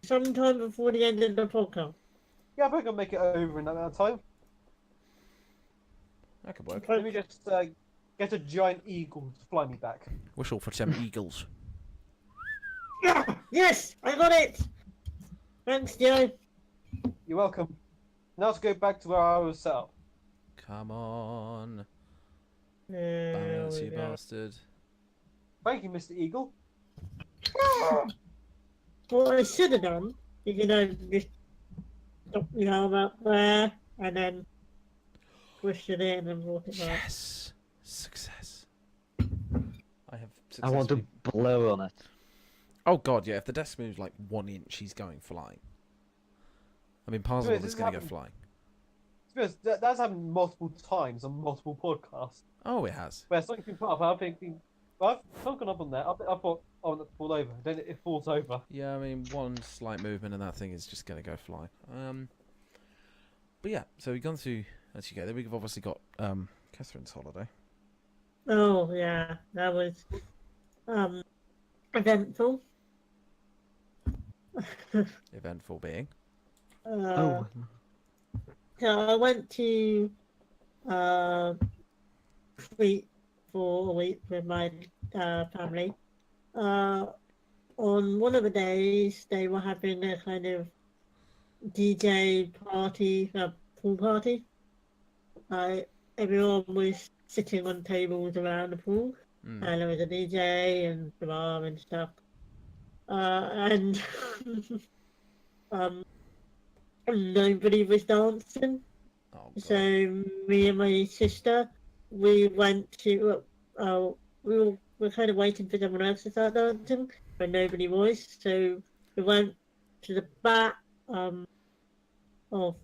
Sometime before the end of the podcast. Yeah, I think I'll make it over in that amount of time. That could work. Let me just get a giant eagle to fly me back. Whistle for some eagles. Yeah, yes, I got it. Thanks, Joe. You're welcome. Now to go back to where I was set up. Come on, There bounce, we you go. bastard. Thank you, Mr. Eagle. What I should have done is, just stop the arm up there and then pushed it in and brought it back. Yes, success. I have. I want to successfully- blow on it. Oh god, yeah. If the desk moves like 1 inch, he's going flying. I mean, Parzival Wait, is this going to go happened- flying. To be honest, that's happened multiple times on multiple podcasts. Oh, it has. Where something's been put up, I'm thinking, I've gone up on there. I thought, oh, let's fall over. Then it falls over. Yeah, I mean, one slight movement and that thing is just going to go flying. But yeah, so we've gone through as you go. Then we've obviously got Catherine's holiday. Oh yeah, that was eventful. Eventful being. Oh, So I went to Crete for a week with my family. On one of the days, they were having a kind of DJ party, a pool party. Everyone was sitting on tables around the pool, Mm. and there was a DJ and the bar and stuff. And nobody was dancing. Oh, God. So me and my sister, we went to. We were kind of waiting for someone else to start dancing, but nobody was. So we went to the back of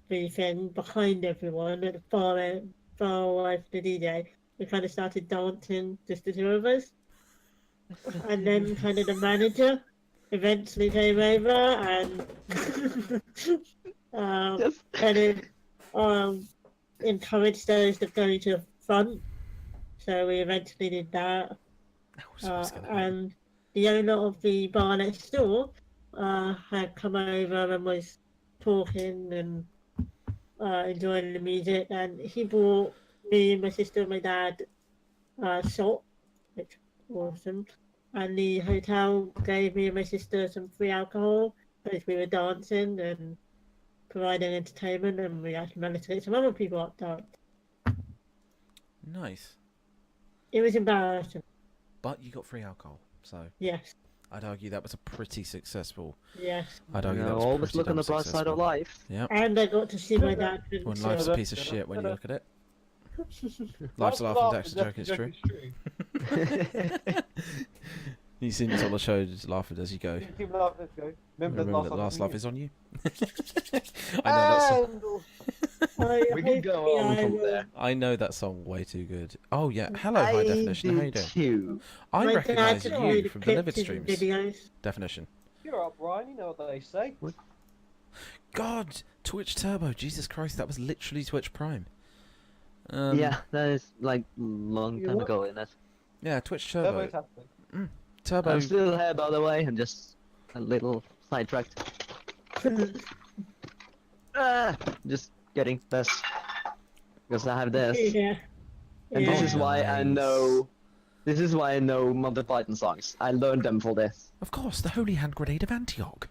the thing behind everyone at the far away from the DJ. We kind of started dancing, just the two of us, and then kind of the manager eventually came over and just kind of encouraged those to go to the front. So we eventually did that. What's gonna happen? And the owner of the bar next door had come over and was talking and enjoying the music. And he brought me, my sister, and my dad shot, which was awesome. And the hotel gave me and my sister some free alcohol because we were dancing and providing entertainment, and we actually managed to get some other people up dance. Nice. It was embarrassing, But you got free alcohol, so yes, I'd argue that was a pretty successful. yes. I'd argue that was always pretty look on damn the bright side of successful. life. Yeah. And I got to see my dad. When so- life's a piece of shit when you look at it. Life's a laughing desk, the joke is true. You see me on the show, just laughing as you go. Keep laughing, let's go. Remember, Remember that the last laugh laugh is on you. I know that song. We can go on from there. I know that song way too good. Oh yeah, hello, High Definition. How you doing? Too. I My recognise dad you showed from the Livid pictures and Streams. videos. Definition. You're up, Brian. You know what they say. God, Twitch Turbo. Jesus Christ, that was literally Twitch Prime. Yeah, that is like long You time what? ago, isn't it? Yeah, Twitch Turbo. Turbo-tastic. Turbo. I'm still here, by the way. I'm just a little sidetracked. Just getting this because I have this, Yeah. and this Yeah. is why I Nice. know. This is why I know Monty Python songs. I learned them for this. Of course, the Holy Hand Grenade of Antioch.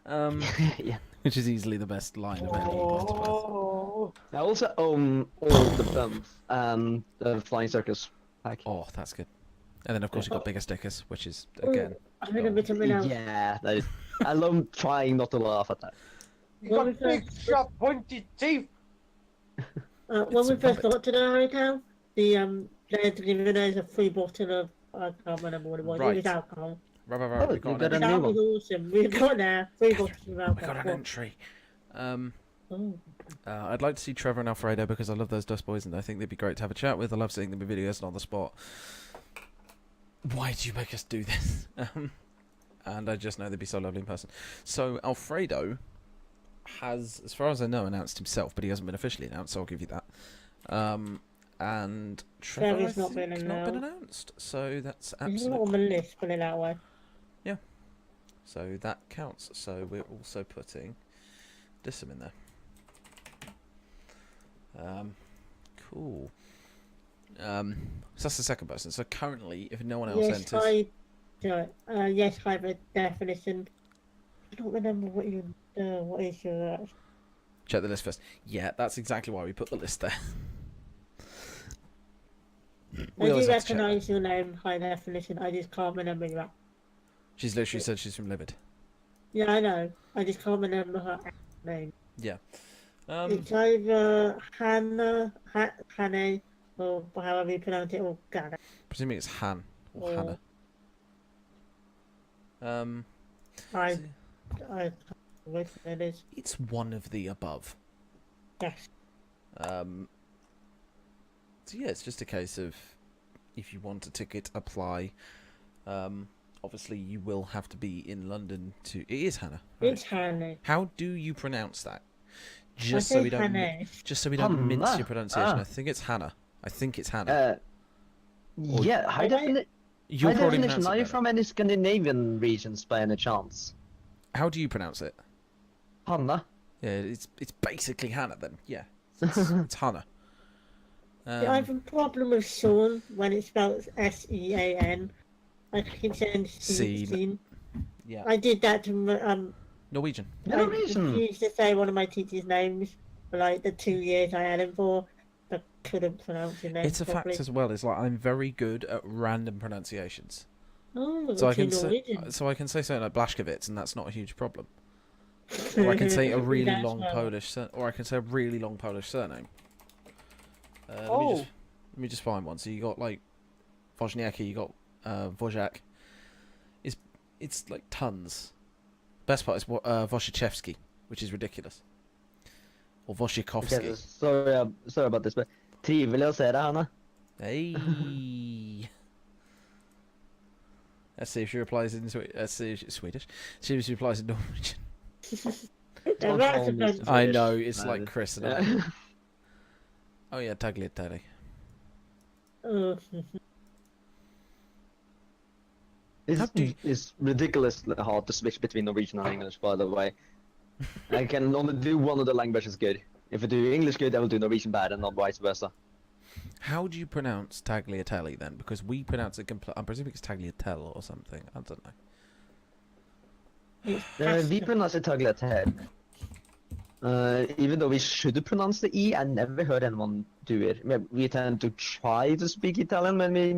Yeah. Which is easily the best line of any Monty Python. Oh, I also own all the films and the Flying Circus pack. Oh, that's good. And then of course you've got bigger stickers, which is again. I heard a bit of it out. Yeah, that is. I love trying not to laugh at that. you got big, sharp, pointy teeth. When It's we a first rabbit. got to the hotel, they had given us a free bottle of, I can't remember what it was. It Right. was alcohol. Right. Oh, We got you got an a That new was one. awesome. We got there. We got to we got an entry. Oh. I'd like to see Trevor and Alfredo because I love those Dust Boys and I think they'd be great to have a chat with. I love seeing them in videos and on the spot. Why do you make us do this? And I just know they'd be so lovely in person. So Alfredo has, as far as I know, announced himself, but he hasn't been officially announced, so I'll give you that. And Trevor Trevor's I not think, been not been announced. announced, so that's He's not absolutely. on the list, put it that way. So that counts. So we're also putting Dissim in there. Cool. So that's the second person. So currently, if no one else Yes, enters, yes, I have a definition. I don't remember what is your check the list first. Yeah, that's exactly why we put the list there. I We do always have to check that. recognise your name, high definition. I just can't remember that. She's literally said she's from Livid. Yeah, I know. I just can't remember her name. Yeah. It's either Hannah, or however you pronounce it, or Gana. Presuming it's Han or Or- Hannah. I which it is. It's one of the above. Yes. So yeah, it's just a case of if you want a ticket, apply. Obviously, you will have to be in London to. It is Hannah. Right? It's Hannah. How do you pronounce that? I Just so say we don't. Hannah. Just so we don't mince Hannah. your pronunciation. Ah. I think it's Hannah. Yeah, high, You'll high probably definition. pronounce Are it you better. from any Scandinavian regions by any chance? How do you pronounce it? Hanna. Yeah, it's basically Hannah then. Yeah, it's Hannah. I have a problem with Sean when it's spelled Sean. I keep saying Seen. Sean. Yeah, I did that to Norwegian. No I reason. used to say one of my teachers' names for like the 2 years I had him for, but couldn't pronounce his name It's a properly. fact as well. It's like I'm very good at random pronunciations. Oh, So I it's can in say, Norwegian. something like Blashkowitz, and that's not a huge problem. Or I can say a really That's long well. Polish, or I can say a really long Polish surname. Oh. Let me just find one. So you got like Wozniacki, you got Wozniak. It's like tons. Best part is Wojciechowski, which is ridiculous. Or Wojciechowski. Okay, sorry about this, but trivelig å se deg, Hanna. Hey. Let's see if she replies in Let's see if she's Swedish. See if she replies in Norwegian. Yeah, that's offensive. I know it's No, like Chris and I. Yeah. Oh yeah, tagliatelle. Oh. It's ridiculously hard to switch between Norwegian and English, by the way. I can only do one of the languages good. If I do English good, I will do Norwegian bad, and not vice versa. How do you pronounce tagliatelle then? Because we pronounce it I'm presuming it's tagliatelle or something. I don't know. It's We pasta. pronounce it tagliatelle. Even though we should pronounce the E, I never heard anyone do it. We tend to try to speak Italian when we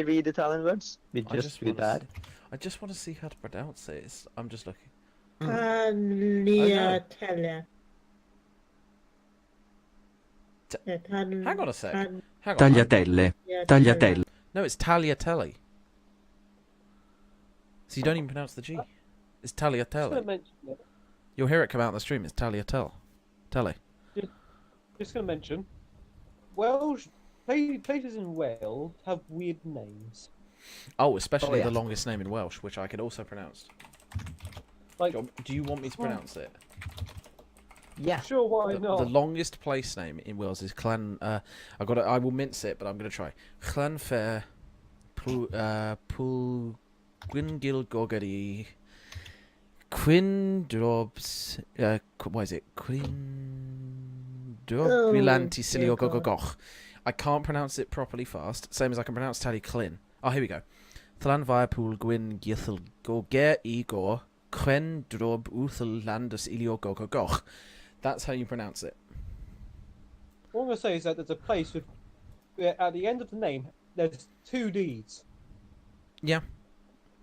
read Italian words. We just do that. I just want to see how to pronounce it. I'm just looking. Tagliatelle. Ta- Yeah, Hang on a sec. Hang on. Tagliatelle, tagliatelle. No, it's tagliatelle. So you don't even pronounce the G. It's Just gonna tagliatelle. mention it. You'll hear it come out in the stream. It's tagliatelle. Telly. Just gonna mention. Welsh places in Wales have weird names. Oh, especially yeah. the longest name in Welsh, which I can also pronounce. Like, Do you want me to pronounce it? Yeah. sure, why The not? longest place name in Wales is Clan. I will mince it, but I'm gonna try. Llanfair, Pwl Gwingil Gogari, Quindrobs. What is it? Quindrobilanti Silio dear God. Gogogoch. I can't pronounce it properly fast. Same as I can pronounce Tally Clin. Oh, here we go. Llanfair Pwl Gwyn Githel Goger Igor Quendrob Uthel Landus Ilio Gogogoch. That's how you pronounce it. What I'm gonna say is that there's a place with, at the end of the name, there's 2 Ds. Yeah.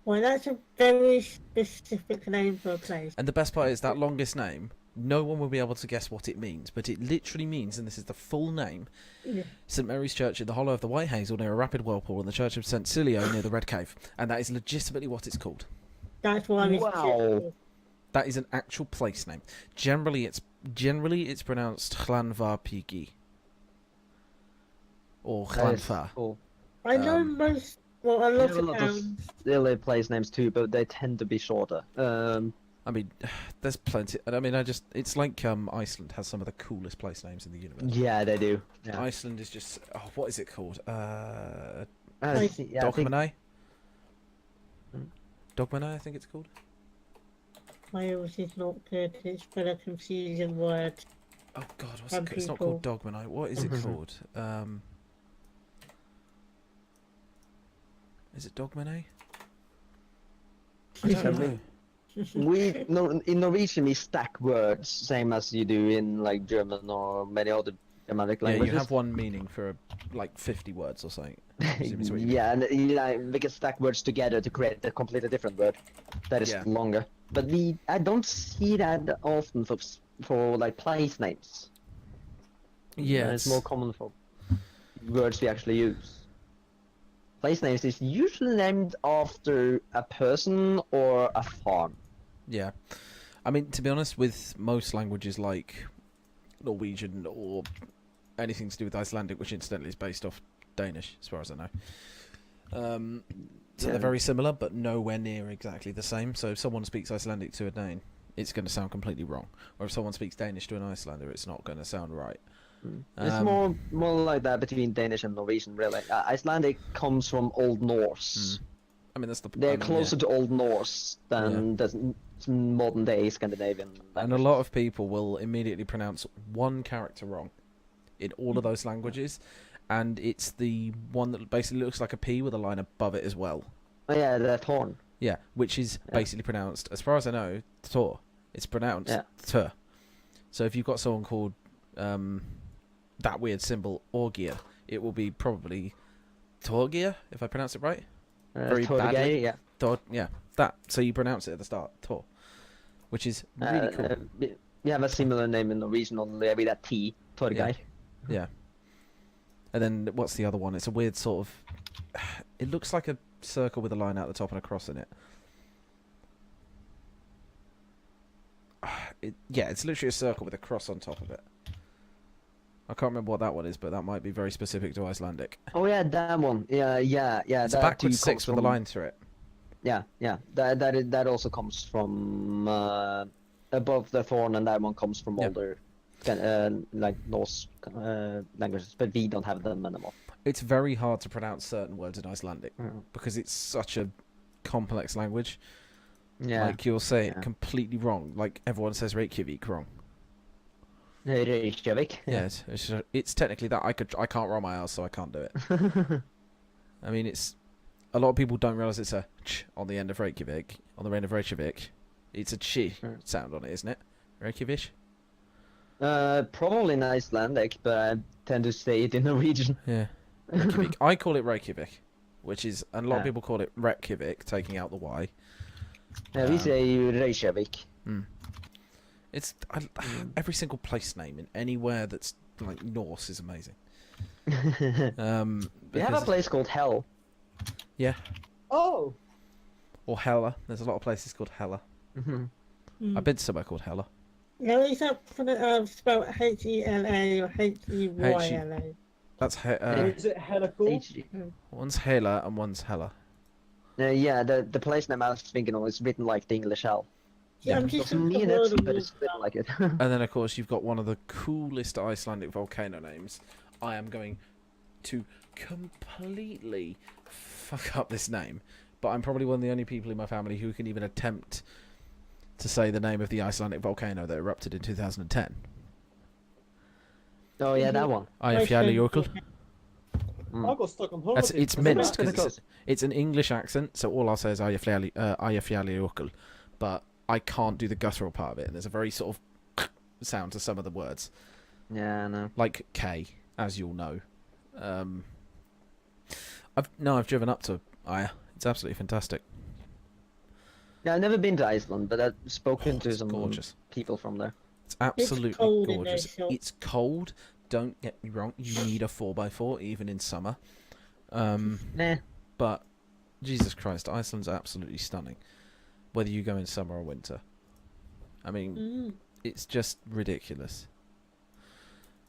Well, that's a very specific name for a place. And the best part is that longest name no one will be able to guess what it means, but it literally means, and this is the full name, Yeah. St Mary's Church in the hollow of the White Hazel near a rapid whirlpool, and the Church of St Cilio near the Red Cave. And that is legitimately what it's called. That's why I was Wow. That is an actual place name. Generally, it's pronounced Llanfairpwllgwyngyll or That is Llanfair. cool. I know Um, most, well, a We lot have a of lot of towns. silly place names too, but they tend to be shorter. I mean, there's plenty. I mean, it's like Iceland has some of the coolest place names in the universe. Yeah, they do. Yeah. Iceland is just, what is it called? Yeah, I think- Dogmanay? Hmm. Dogmanay, I think it's called. Wales is not good. It's been a confusing word. Oh God, what's Some it called? It's not people- called Dogmanay. What is it Mhm. called? Is it Dogmanay? I Yeah, don't know. in Norwegian we stack words, same as you do in like German or many other Germanic Yeah, languages. you have one meaning for like 50 words or something. Presume is what you mean. Yeah, and we can stack words together to create a completely different word that is Yeah. longer. But I don't see that often for like place names. Yeah, It's more common for words we actually use. Place names is usually named after a person or a farm. yeah. I mean, to be honest, with most languages like Norwegian or anything to do with Icelandic, which incidentally is based off Danish, as far as I know. So Yeah. they're very similar, but nowhere near exactly the same. So if someone speaks Icelandic to a Dane, it's going to sound completely wrong. Or if someone speaks Danish to an Icelander, it's not going to sound right. It's Um, more like that between Danish and Norwegian, really. Icelandic comes from Old Norse. I mean, that's the. They're I mean, closer to Old Norse than the modern day Scandinavian And a languages. lot of people will immediately pronounce one character wrong in all of those languages, and it's the one that basically looks like a P with a line above it as well. Oh, yeah, that horn. Yeah, which is Yeah. basically pronounced, as far as I know, Tor. It's pronounced Yeah. Tur. So if you've got someone called that weird symbol Orgia, it will be probably Torgia, if I pronounce it right. Very Torgeir, badly. yeah. Tor, yeah, that. So you pronounce it at the start, Tor, which is really cool. We have a similar name in Norwegian, only with a T, Torgeir. Yeah. And then what's the other one? It's a weird sort of. It looks like a circle with a line out the top and a cross in it. It's literally a circle with a cross on top of it. I can't remember what that one is, but that might be very specific to Icelandic. Oh yeah, that one. Yeah. It's a that backward too six comes with a from- line through it. Yeah. That also comes from above the thorn, and that one comes from Yeah. older, like Norse languages, but we don't have them anymore. It's very hard to pronounce certain words in Icelandic Mm. because it's such a complex language. Yeah. Like you'll say it Yeah. completely wrong. Like everyone says Reykjavik wrong. Reykjavik. Yeah, it's technically that. I can't roll my R's, so I can't do it. I mean, it's a lot of people don't realize it's a ch on the end of Reykjavik. On the end of Reykjavik, it's a chi sound on it, isn't it? Reykjavik. Probably in Icelandic, but I tend to say it in Norwegian. Yeah. Reykjavik. I call it Reykjavik, which is, and a lot of Yeah. people call it Reykjavik, taking out the Y. We say Reykjavik. It's every single place name in anywhere that's like Norse is amazing. We have a Because- place called Hell. yeah, Oh, or Hella. There's a lot of places called Hella. I've been to somewhere called Hella. Now is that spelled Hela or Heyla? That's is it hella cool? HG. one's Hela and one's Hella. Yeah, the place name I was thinking of is written like the English Hell. Yeah, I'm It just doesn't mean it, but it's written like it. And then of course you've got one of the coolest Icelandic volcano names. I am going to completely fuck up this name, but I'm probably one of the only people in my family who can even attempt to say the name of the Icelandic volcano that erupted in 2010. Oh yeah, that one. Eyjafjallajökull. I got stuck on That's holiday. it's That's minced pretty because close. it's an English accent, so all I'll say is Eyjafjallajökull, but I can't do the guttural part of it. And there's a very sort of sound to some of the words, Yeah, I know. like K, as you'll know. I've driven up to Aya. It's absolutely fantastic. Yeah, I've never been to Iceland, but I've spoken to It's some gorgeous. people from there. It's absolutely cold in gorgeous. those shops. It's cold. Don't get me wrong. You need a 4x4 even in summer. Nah. But Jesus Christ, Iceland's absolutely stunning. Whether you go in summer or winter. I mean, it's just ridiculous.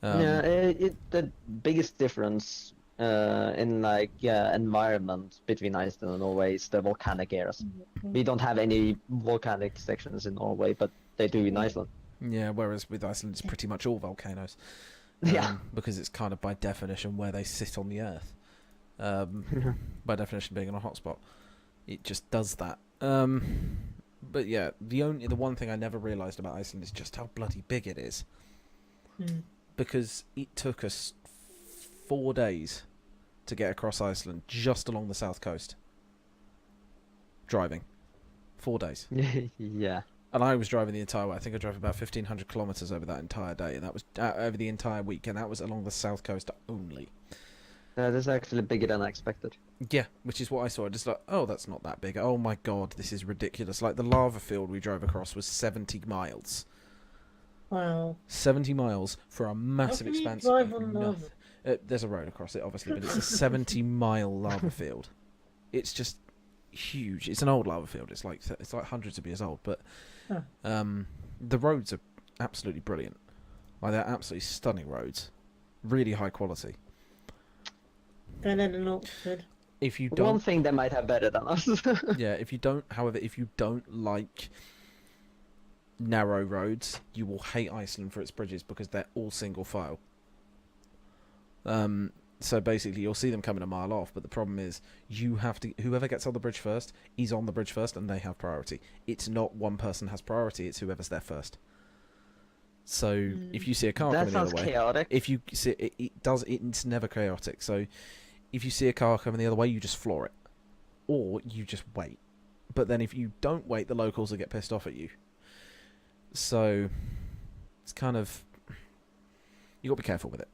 The biggest difference in environment between Iceland and Norway is the volcanic areas. We don't have any volcanic sections in Norway, but they do in Iceland. Yeah, whereas with Iceland it's pretty much all volcanoes. Yeah. Because it's kind of by definition where they sit on the earth. By definition being on a hotspot. It just does that. But yeah, the one thing I never realised about Iceland is just how bloody big it is. Because it took us 4 days to get across Iceland just along the south coast. Driving. 4 days. Yeah. And I was driving the entire way. I think I drove about 1,500 kilometres over that entire day. And that was over the entire week. And that was along the south coast only. That's actually bigger than I expected. Yeah, which is what I saw. Just like, oh, that's not that big. Oh my god, this is ridiculous. Like the lava field we drove across was 70 miles. Wow. 70 miles for a massive How can you expanse drive of on nothing. There's a road across it, obviously, but it's a 70-mile lava field. It's just huge. It's an old lava field. It's like hundreds of years old, but the roads are absolutely brilliant. Like they're absolutely stunning roads, really high quality. Better than Oxford. If you One don't, thing they might have better than us. yeah. If you don't like narrow roads, you will hate Iceland for its bridges because they're all single file. So basically you'll see them coming a mile off, but the problem is whoever gets on the bridge first is on the bridge first and they have priority. It's not one person has priority, it's whoever's there first. So if you see a car That coming the sounds other way, chaotic. if you see it's never chaotic. So if you see a car coming the other way, you just floor it. Or you just wait. But then if you don't wait, the locals will get pissed off at you. So it's kind of, you got to be careful with it.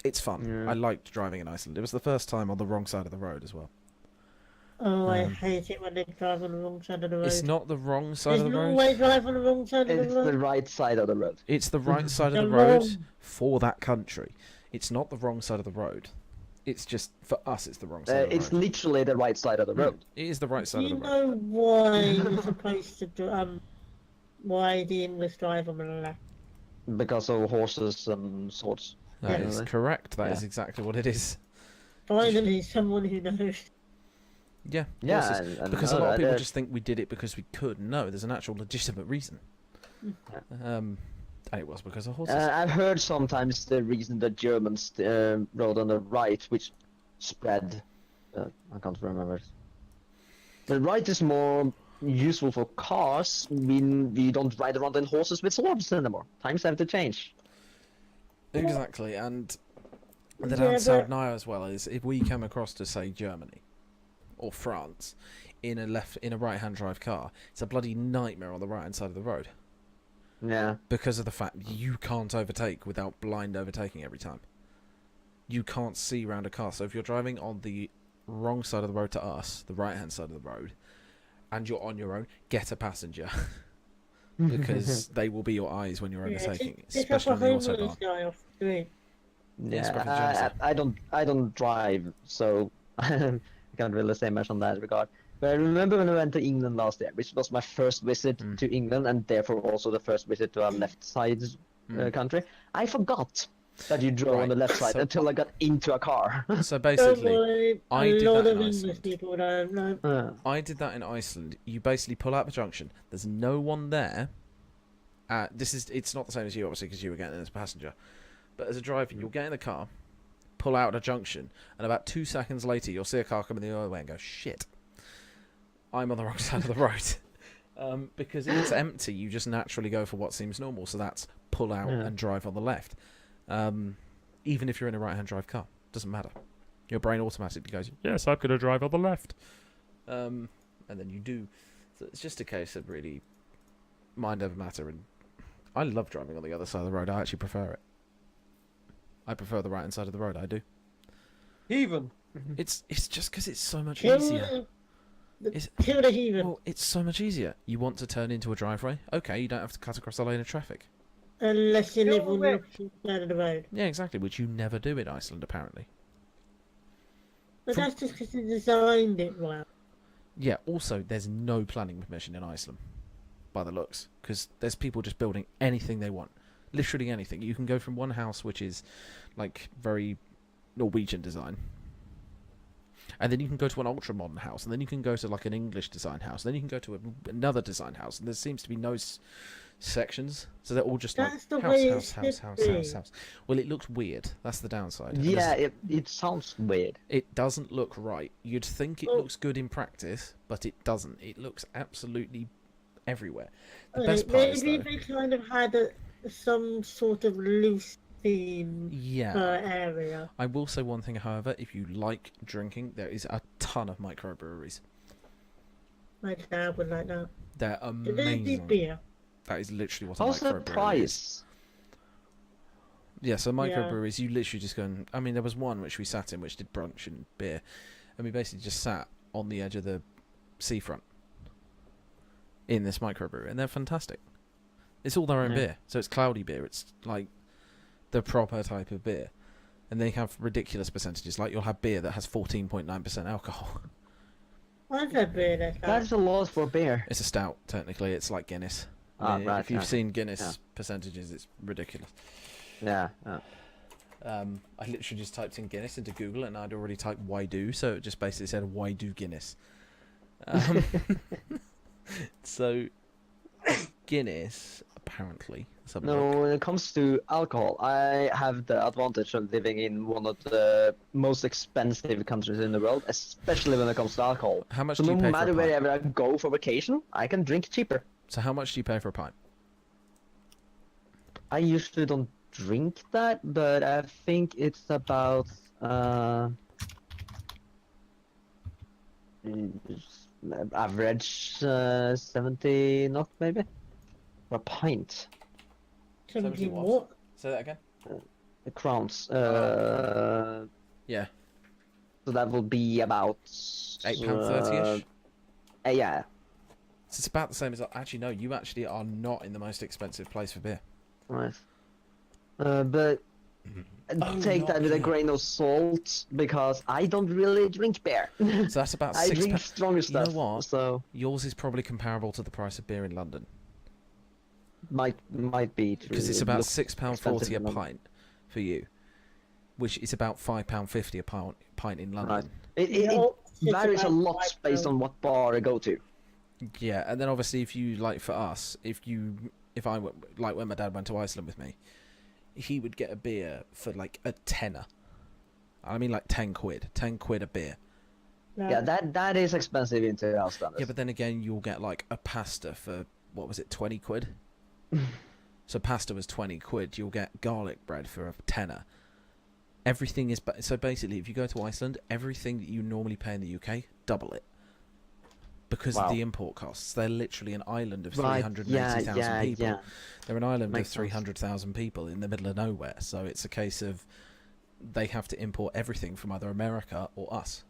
It's fun. Yeah. I liked driving in Iceland. It was the first time on the wrong side of the road as well. Oh, I hate it when they drive on the wrong side of the road. It's not the wrong side There's of the no road. way drive on the wrong side of It's the road. the right side of the road. It's the right side of the The road wrong- for that country. It's not the wrong side of the road. It's just, for us, it's the wrong side of the It's road. literally the right side of the road. It is the right side Do of you the road. know why you're supposed to why the English drive on the left? Because of horses and swords. That Yeah. is correct. That is Yeah. exactly what it is. Finally, someone who knows. Yeah. Yeah, horses. and Because a lot of that, people just think we did it because we could. No, there's an actual legitimate reason. And it was because of horses. I've heard sometimes the reason the Germans rode on the right, which spread. I can't remember. The right is more useful for cars. We don't ride around in horses with swords anymore. Times have to change. Exactly, and the Yeah, downside but- now as well is if we come across to say Germany or France in a right-hand drive car, it's a bloody nightmare on the right-hand side of the road Yeah. because of the fact you can't overtake without blind overtaking every time. You can't see round a car, so if you're driving on the wrong side of the road to us, the right-hand side of the road, and you're on your own, get a passenger. Because they will be your eyes when you're overtaking, Pick up especially a on the autobahn. homeless guy off the street. Yes, Dr. Johnson. I don't drive, so I can't really say much on that regard. But I remember when I went to England last year, which was my first visit to England, and therefore also the first visit to a left side country. I forgot that you drove on the left side So- until I got into a car. So Don't basically, worry, I a did lot that of in English Iceland. people don't know. I did that in Iceland. You basically pull out the junction. There's no one there. It's not the same as you, obviously, because you were getting in as a passenger. But as a driver, you'll get in the car, pull out a junction, and about 2 seconds later, you'll see a car coming the other way and go, shit, I'm on the wrong side of the road. Because if it's empty, you just naturally go for what seems normal. So that's pull out and drive on the left. Even if you're in a right-hand drive car, doesn't matter. Your brain automatically goes, yes, I'm going to drive on the left. And then you do. So it's just a case of really mind over matter. And I love driving on the other side of the road. I actually prefer it. I prefer the right-hand side of the road. I do. Heathen. It's just because it's so much Kill easier. the, Is- kill the heathen. Well, it's so much easier. You want to turn into a driveway? Okay, you don't have to cut across a lane of traffic. Unless you live on the Correct. opposite side of the road. Yeah, exactly, which you never do in Iceland, apparently. But From- that's just because they designed it well. Yeah, also, there's no planning permission in Iceland, by the looks, because there's people just building anything they want. Literally anything. You can go from one house, which is, like, very Norwegian design, and then you can go to an ultra-modern house, and then you can go to, like, an English design house, and then you can go to another design house, and there seems to be no sections, so they're all just That's the like way house, it house, should house, house, house, be. house. Well, it looks weird. That's the downside. And Yeah, there's- it sounds weird. It doesn't look right. You'd think it Oh. looks good in practice, but it doesn't. It looks absolutely everywhere. The Okay, best part is, maybe though, they kind of had some sort of loose theme yeah. per area. I will say one thing, however, if you like drinking, there is a ton of microbreweries. My dad would like that. They're Do they do amazing. beer? That is literally what a How's the microbrewery is. price? Yeah, so microbreweries, you literally just go and... I mean, there was one which we sat in, which did brunch and beer, and we basically just sat on the edge of the seafront in this microbrewery, and they're fantastic. It's all their own Yeah. beer, so it's cloudy beer. It's like the proper type of beer, and they have ridiculous percentages. Like, you'll have beer that has 14.9% alcohol. I've had beer like that. That's a lot for beer. It's a stout, technically. It's like Guinness. Ah, I mean, right, if you've yeah. seen Guinness Yeah. percentages, it's ridiculous. Yeah. I literally just typed in Guinness into Google, and I'd already typed "why do," so it just basically said "why do Guinness." So Guinness, apparently. let's have a look. No, when it comes to alcohol, I have the advantage of living in one of the most expensive countries in the world, especially when it comes to alcohol. How much So do you no pay for matter a pint? wherever I go for vacation, I can drink cheaper. So how much do you pay for a pint? I usually don't drink that, but I think it's about average 70 NOK maybe for a pint. 17 what? what? Say that again. The crowns. Yeah, So that will be about £8.30ish. Yeah. So it's about the same as. Actually, no. You actually are not in the most expensive place for beer. Right. But Oh, take not that with a beer. grain of salt because I don't really drink beer. So that's about I £6. drink stronger You know stuff. what? So Yours is probably comparable to the price of beer in London, might be true. because it's It about looks £6.40 expensive a in London. pint for you, which is about £5.50 a pint in London. It No, it's varies a about lot £5. based on what bar I go to. Yeah, and then obviously if you, like, for us, if I went, like when my dad went to Iceland with me, he would get a beer for like a tenner. I mean, like 10 quid a beer. No. Yeah, that is expensive in Iceland. Yeah, but then again, you'll get like a pasta for, what was it, 20 quid? So pasta was 20 quid. You'll get garlic bread for a tenner. Everything is... So basically, if you go to Iceland, everything that you normally pay in the UK, double it. Because of Wow. the import costs. They're literally an island of Right, 380,000 yeah, people. yeah. They're an island Makes of sense. 300,000 people in the middle of nowhere. So it's a case of they have to import everything from either America or us.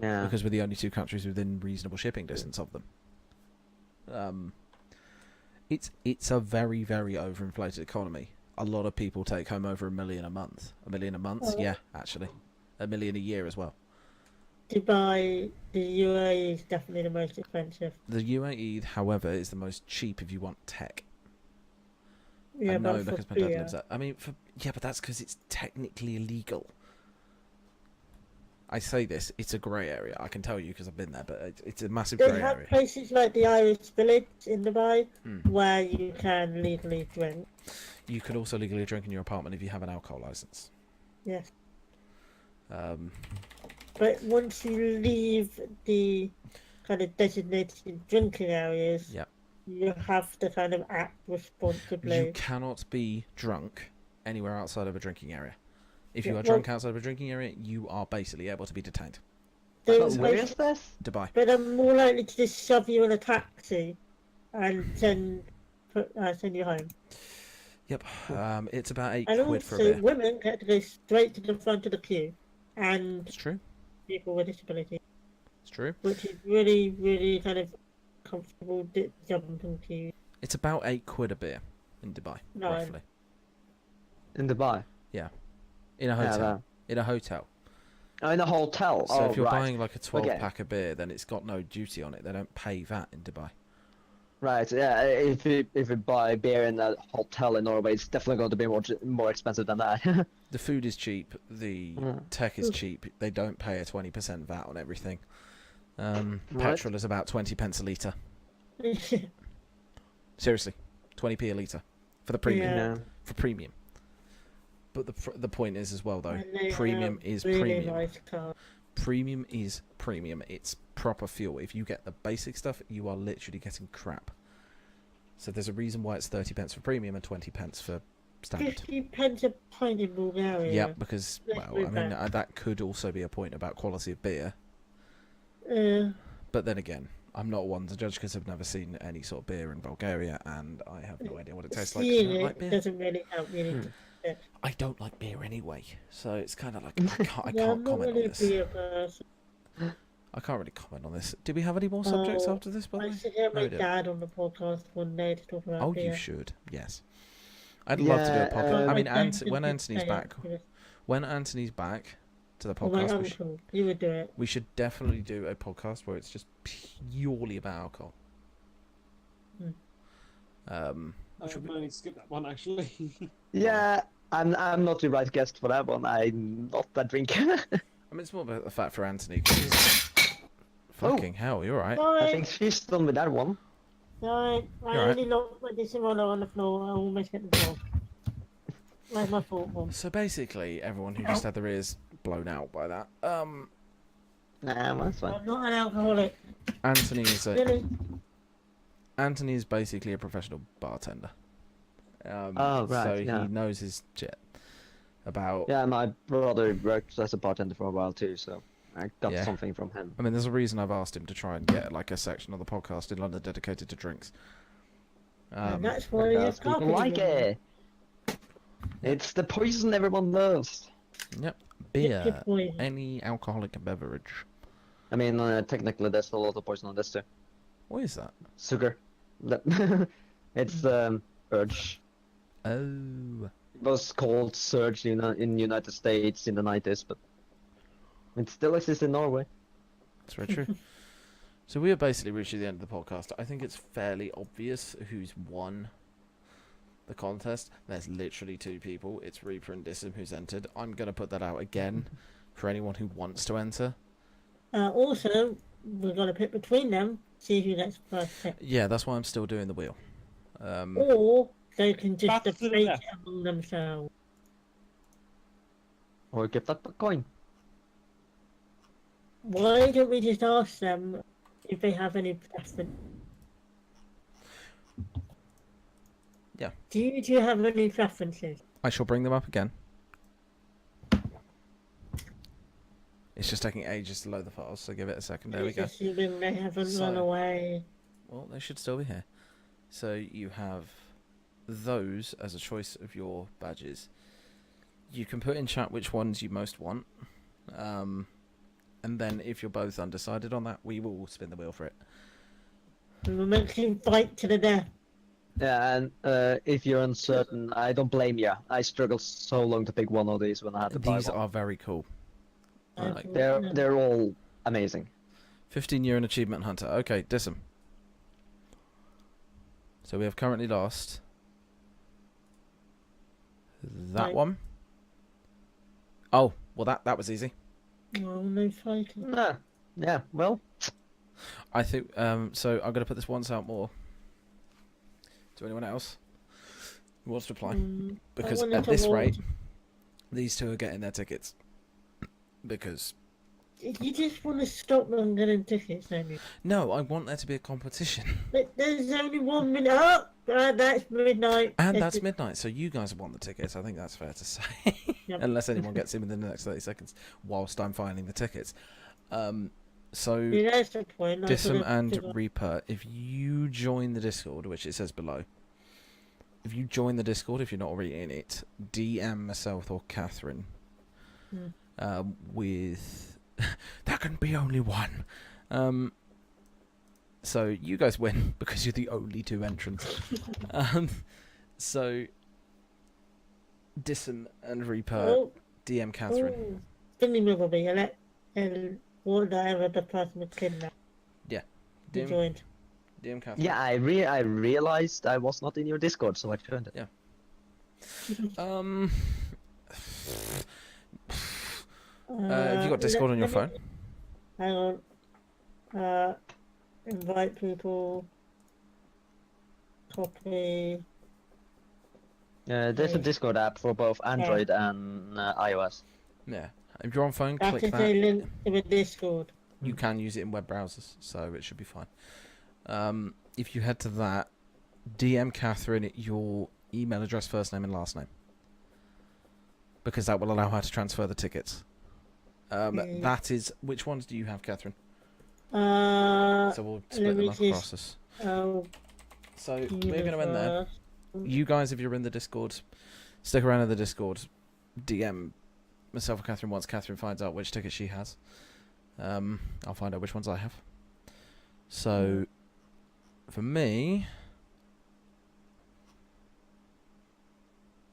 Yeah. Because we're the only two countries within reasonable shipping distance of them. It's a very, very overinflated economy. A lot of people take home over $1 million a month. $1 million a month? Oh. Yeah, actually. $1 million a year as well. Dubai, the UAE is definitely the most expensive. The UAE, however, is the most cheap if you want tech. Yeah, I know but for because my dad beer. lives there. I mean, yeah, but that's because it's technically illegal. I say this, it's a grey area. I can tell you because I've been there, but it's a massive They grey have area. places like the Irish Village in Dubai Hmm. where you can legally drink. You could also legally drink in your apartment if you have an alcohol license. Yes. Um, But once you leave the kind of designated drinking areas, Yep. you have to kind of act responsibly. you cannot be drunk anywhere outside of a drinking area. If you Yeah, are well- drunk outside of a drinking area, you are basically able to be detained. There's Where places- is this? Dubai. But I'm more likely to just shove you in a taxi and send you home. Yep. It's about £8 And quid for a also, beer. women get to go straight to the front of the queue, and It's true. people with disabilities, It's true. which is really, really kind of comfortable jumping queue. It's about £8 a beer. in Dubai, No. roughly. In Dubai. In a Yeah, hotel. that. In a hotel. Oh, in a hotel. So Oh, if you're right. buying like a 12 Okay. pack of beer, then it's got no duty on it. They don't pay VAT in Dubai. Right, yeah. If you buy beer in a hotel in Norway, it's definitely going to be more expensive than that. The food is cheap. The tech is cheap. They don't pay a 20% VAT on everything. Right. Petrol is about 20 pence a litre. Seriously, 20p a litre for the premium. Yeah. For premium. But the point is as well though, And they premium have is really premium. nice cars. Premium is premium. It's proper fuel. If you get the basic stuff, you are literally getting crap. So there's a reason why it's 30 pence for premium and 20 pence for standard. 50 pence a pint in Bulgaria. Yeah, because Let's well, I move mean back. that could also be a point about quality of beer. Uh, But then again, I'm not one to judge because I've never seen any sort of beer in Bulgaria, and I have no idea what it tastes like. 'Cause I seeing don't it like beer. doesn't really help me. I don't like beer anyway, so it's kind of like I Yeah, can't I'm not comment on really a this. beer person. I can't really comment on this. Do we have any more subjects Oh, after this, by the I way? should get No, my we don't. dad on the podcast one day to talk about Oh, beer. you should. Yes, I'd love to do a Yeah, podcast. I mean, My dad when did Anthony's say back, it. when Anthony's back to the Oh, my podcast, uncle, he would do it. we should definitely do a podcast where it's just purely about alcohol. Hmm. Which would be, I need to skip that one actually. Yeah, I'm not the right guest for that one. I'm not a drinker. I mean, it's more about the fact for Anthony. 'Cause fucking hell, you're right. I Sorry, think she's done with that one. sorry. I You're right. only locked my dishwasher on the floor. I almost hit the door. That's my fault, Mum. So basically, everyone who just had their ears blown out by that, Nah, that's fine. I'm not an alcoholic. Anthony is Really? Anthony is basically a professional bartender. Oh, right, So yeah. he knows his shit about. Yeah, my brother worked as a bartender for a while too, so I got Yeah. something from him. I mean, there's a reason I've asked him to try and get like a section of the podcast in London dedicated to drinks. And that's why Because it's people like it. It's the poison everyone loves. Yep, Good beer, point. any alcoholic beverage. I mean, technically, there's a lot of poison on this too. What is that? Sugar. It's urge. Oh, It was called surge in United States in the 90s, but it still exists in Norway. that's very true. So we are basically reaching the end of the podcast. I think it's fairly obvious who's won the contest. There's literally two people. It's Reaper and Dissim who's entered. I'm going to put that out again for anyone who wants to enter. Also, we're going to pick between them, see who gets first pick. Yeah, that's why I'm still doing the wheel. Or they can just Battle to the debate death. among themselves. Or give that a coin. Why don't we just ask them if they have any preference? Yeah. Do you have any preferences? I shall bring them up again. It's just taking ages to load the files, so give it a second. There we go. Assuming they haven't So- run away. Well, they should still be here. So you have those as a choice of your badges. You can put in chat which ones you most want. And then if you're both undecided on that, we will spin the wheel for it. We will make you fight to the death. Yeah, and if you're uncertain, I don't blame you. I struggled so long to pick one of these when I had to buy These one. are very cool. Like, They're all amazing. 15-year and achievement hunter. Okay, Dissim. So we have currently lost that Right. one. Oh, well that was easy. Oh, no fighting. Nah, yeah, well, I think so I'm gonna put this once out more. To anyone else who wants to apply. I Because wanted at to this watch- rate, these two are getting their tickets. Because You just want to stop them getting tickets, don't you? no, I want there to be a competition. But there's only 1 minute. Oh, that's midnight. And Let's that's do- midnight, so you guys have won the tickets. I think that's fair to say. Yep. Unless anyone gets in within the next 30 seconds whilst I'm finding the tickets. So Yeah, that's the point. I Dissim could've and figured- Reaper, if you join the Discord, which it says below, if you join the Discord, if you're not already in it, DM myself or Catherine with... there can be only one. So you guys win because you're the only two entrants. So, Dism and Reaper Oh, DM Catherine. oh. Finley Middleby, and whatever the person with kidnapped. Yeah. He DM, joined. DM Catherine. Yeah, I realized I was not in your Discord, so I turned it. Yeah. Have you got Discord on your phone? Hang on. Invite people. Copy. There's a Okay. Discord app for both Android and iOS. Yeah. If you're on phone, That click is that. a link to the Discord. You can use it in web browsers, so it should be fine. If you head to that, DM Catherine your email address, first name and last name, because that will allow her to transfer the tickets. That is, which ones do you have, Catherine? So we'll split them up across us. Oh, So we're going to end there. You guys, if you're in the Discord, stick around in the Discord. DM myself or Catherine once Catherine finds out which tickets she has. I'll find out which ones I have. So, for me,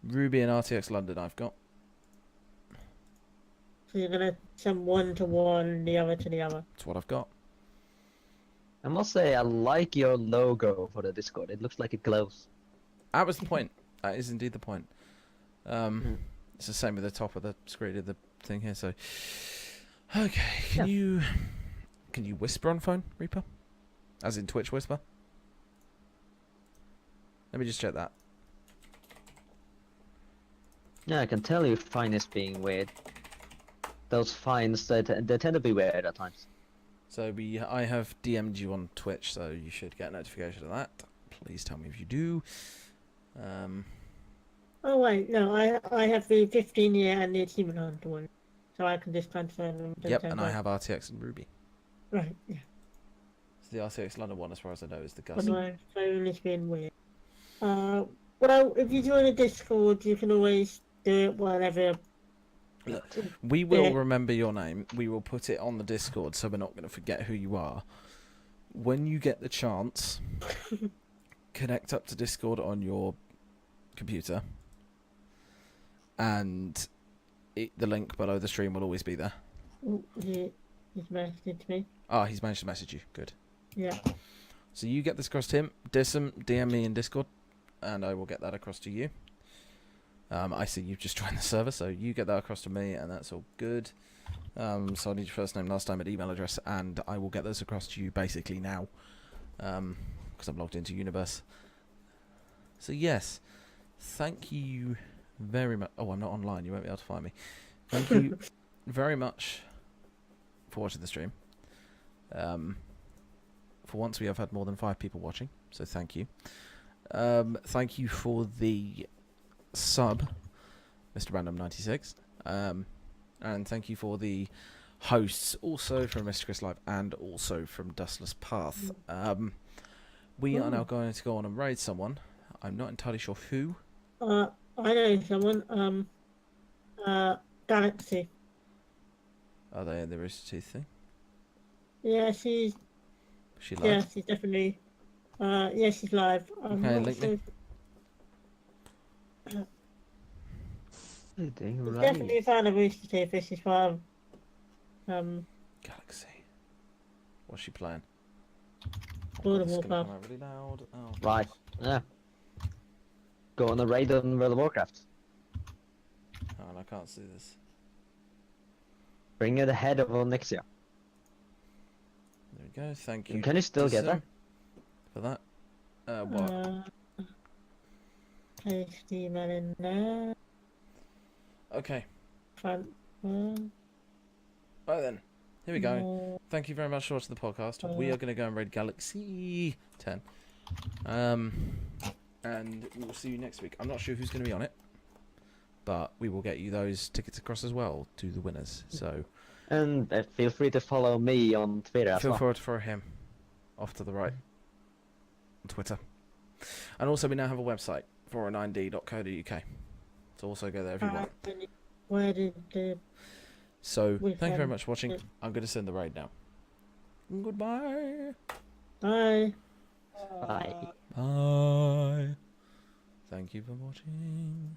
Ruby and RTX London I've got. So you're gonna send one to one, the other to the other. That's what I've got. I must say, I like your logo for the Discord. It looks like it glows. That was the point. That is indeed the point. It's the same with the top of the screen of the thing here. So, okay, can you whisper on phone, Reaper? As in Twitch whisper? Let me just check that. Yeah, I can tell you Fine is being weird. Those fines, they tend to be weird at times. So I have DM'd you on Twitch, so you should get a notification of that. Please tell me if you do. Oh wait, no, I have the 15-year and the achievement hunter one, so I can just transfer them. To Yep, the and I have RTX and Ruby. Right, yeah. So the RTX London one, as far as I know, is the But Gus. my phone is being weird. Well, if you join a Discord, you can always do it whenever. Look, we will Yeah. remember your name. We will put it on the Discord, so we're not going to forget who you are. When you get the chance, connect up to Discord on your computer, and the link below the stream will always be there. Oh, he's messaged me. Ah, he's managed to message you. Good. Yeah. So you get this across to him. DM me in Discord, and I will get that across to you. I see you've just joined the server, so you get that across to me, and that's all good. So I need your first name, last name, and email address, and I will get those across to you basically now, because I'm logged into Universe. So yes, thank you very much. Oh, I'm not online. You won't be able to find me. Thank you very much for watching the stream. For once, we have had more than 5 people watching, so thank you. Thank you for the sub, Mr. Random96, and thank you for the hosts, also from Mr. Chris Live and also from Dustless Path. We are now going to go on and raid someone. I'm not entirely sure who. I know someone. Galaxy. Are they in the Rooster Teeth thing? Yeah, she's. She live? Yeah, she's definitely. Yeah, she's live. I'm Okay, not link sure. me. She's definitely a fan of Rooster Teeth. This is part of. Galaxy. What's she playing? World of It's gonna Warcraft. come out really loud. Oh, Right. Yeah. Go on a raid on World of Warcraft. oh, and I can't see this. Bring it ahead of next year. There we go. Thank you. Can you still get there? For that? What? Paste the email in there. Okay. Front one. Right then. Here we go. more. Thank you very much for watching the podcast. We are going to go and raid Galaxy 10. And we will see you next week. I'm not sure who's going to be on it, but we will get you those tickets across as well to the winners. So And feel free to follow me on Twitter as feel well. forward for him off to the right on Twitter. And also we now have a website, 409'd.co.uk. So also go there if you want. Where did the So we thank you very can- much for watching. yeah. I'm going to send the raid now. Goodbye. bye? Bye. Bye. Thank Thank you for watching.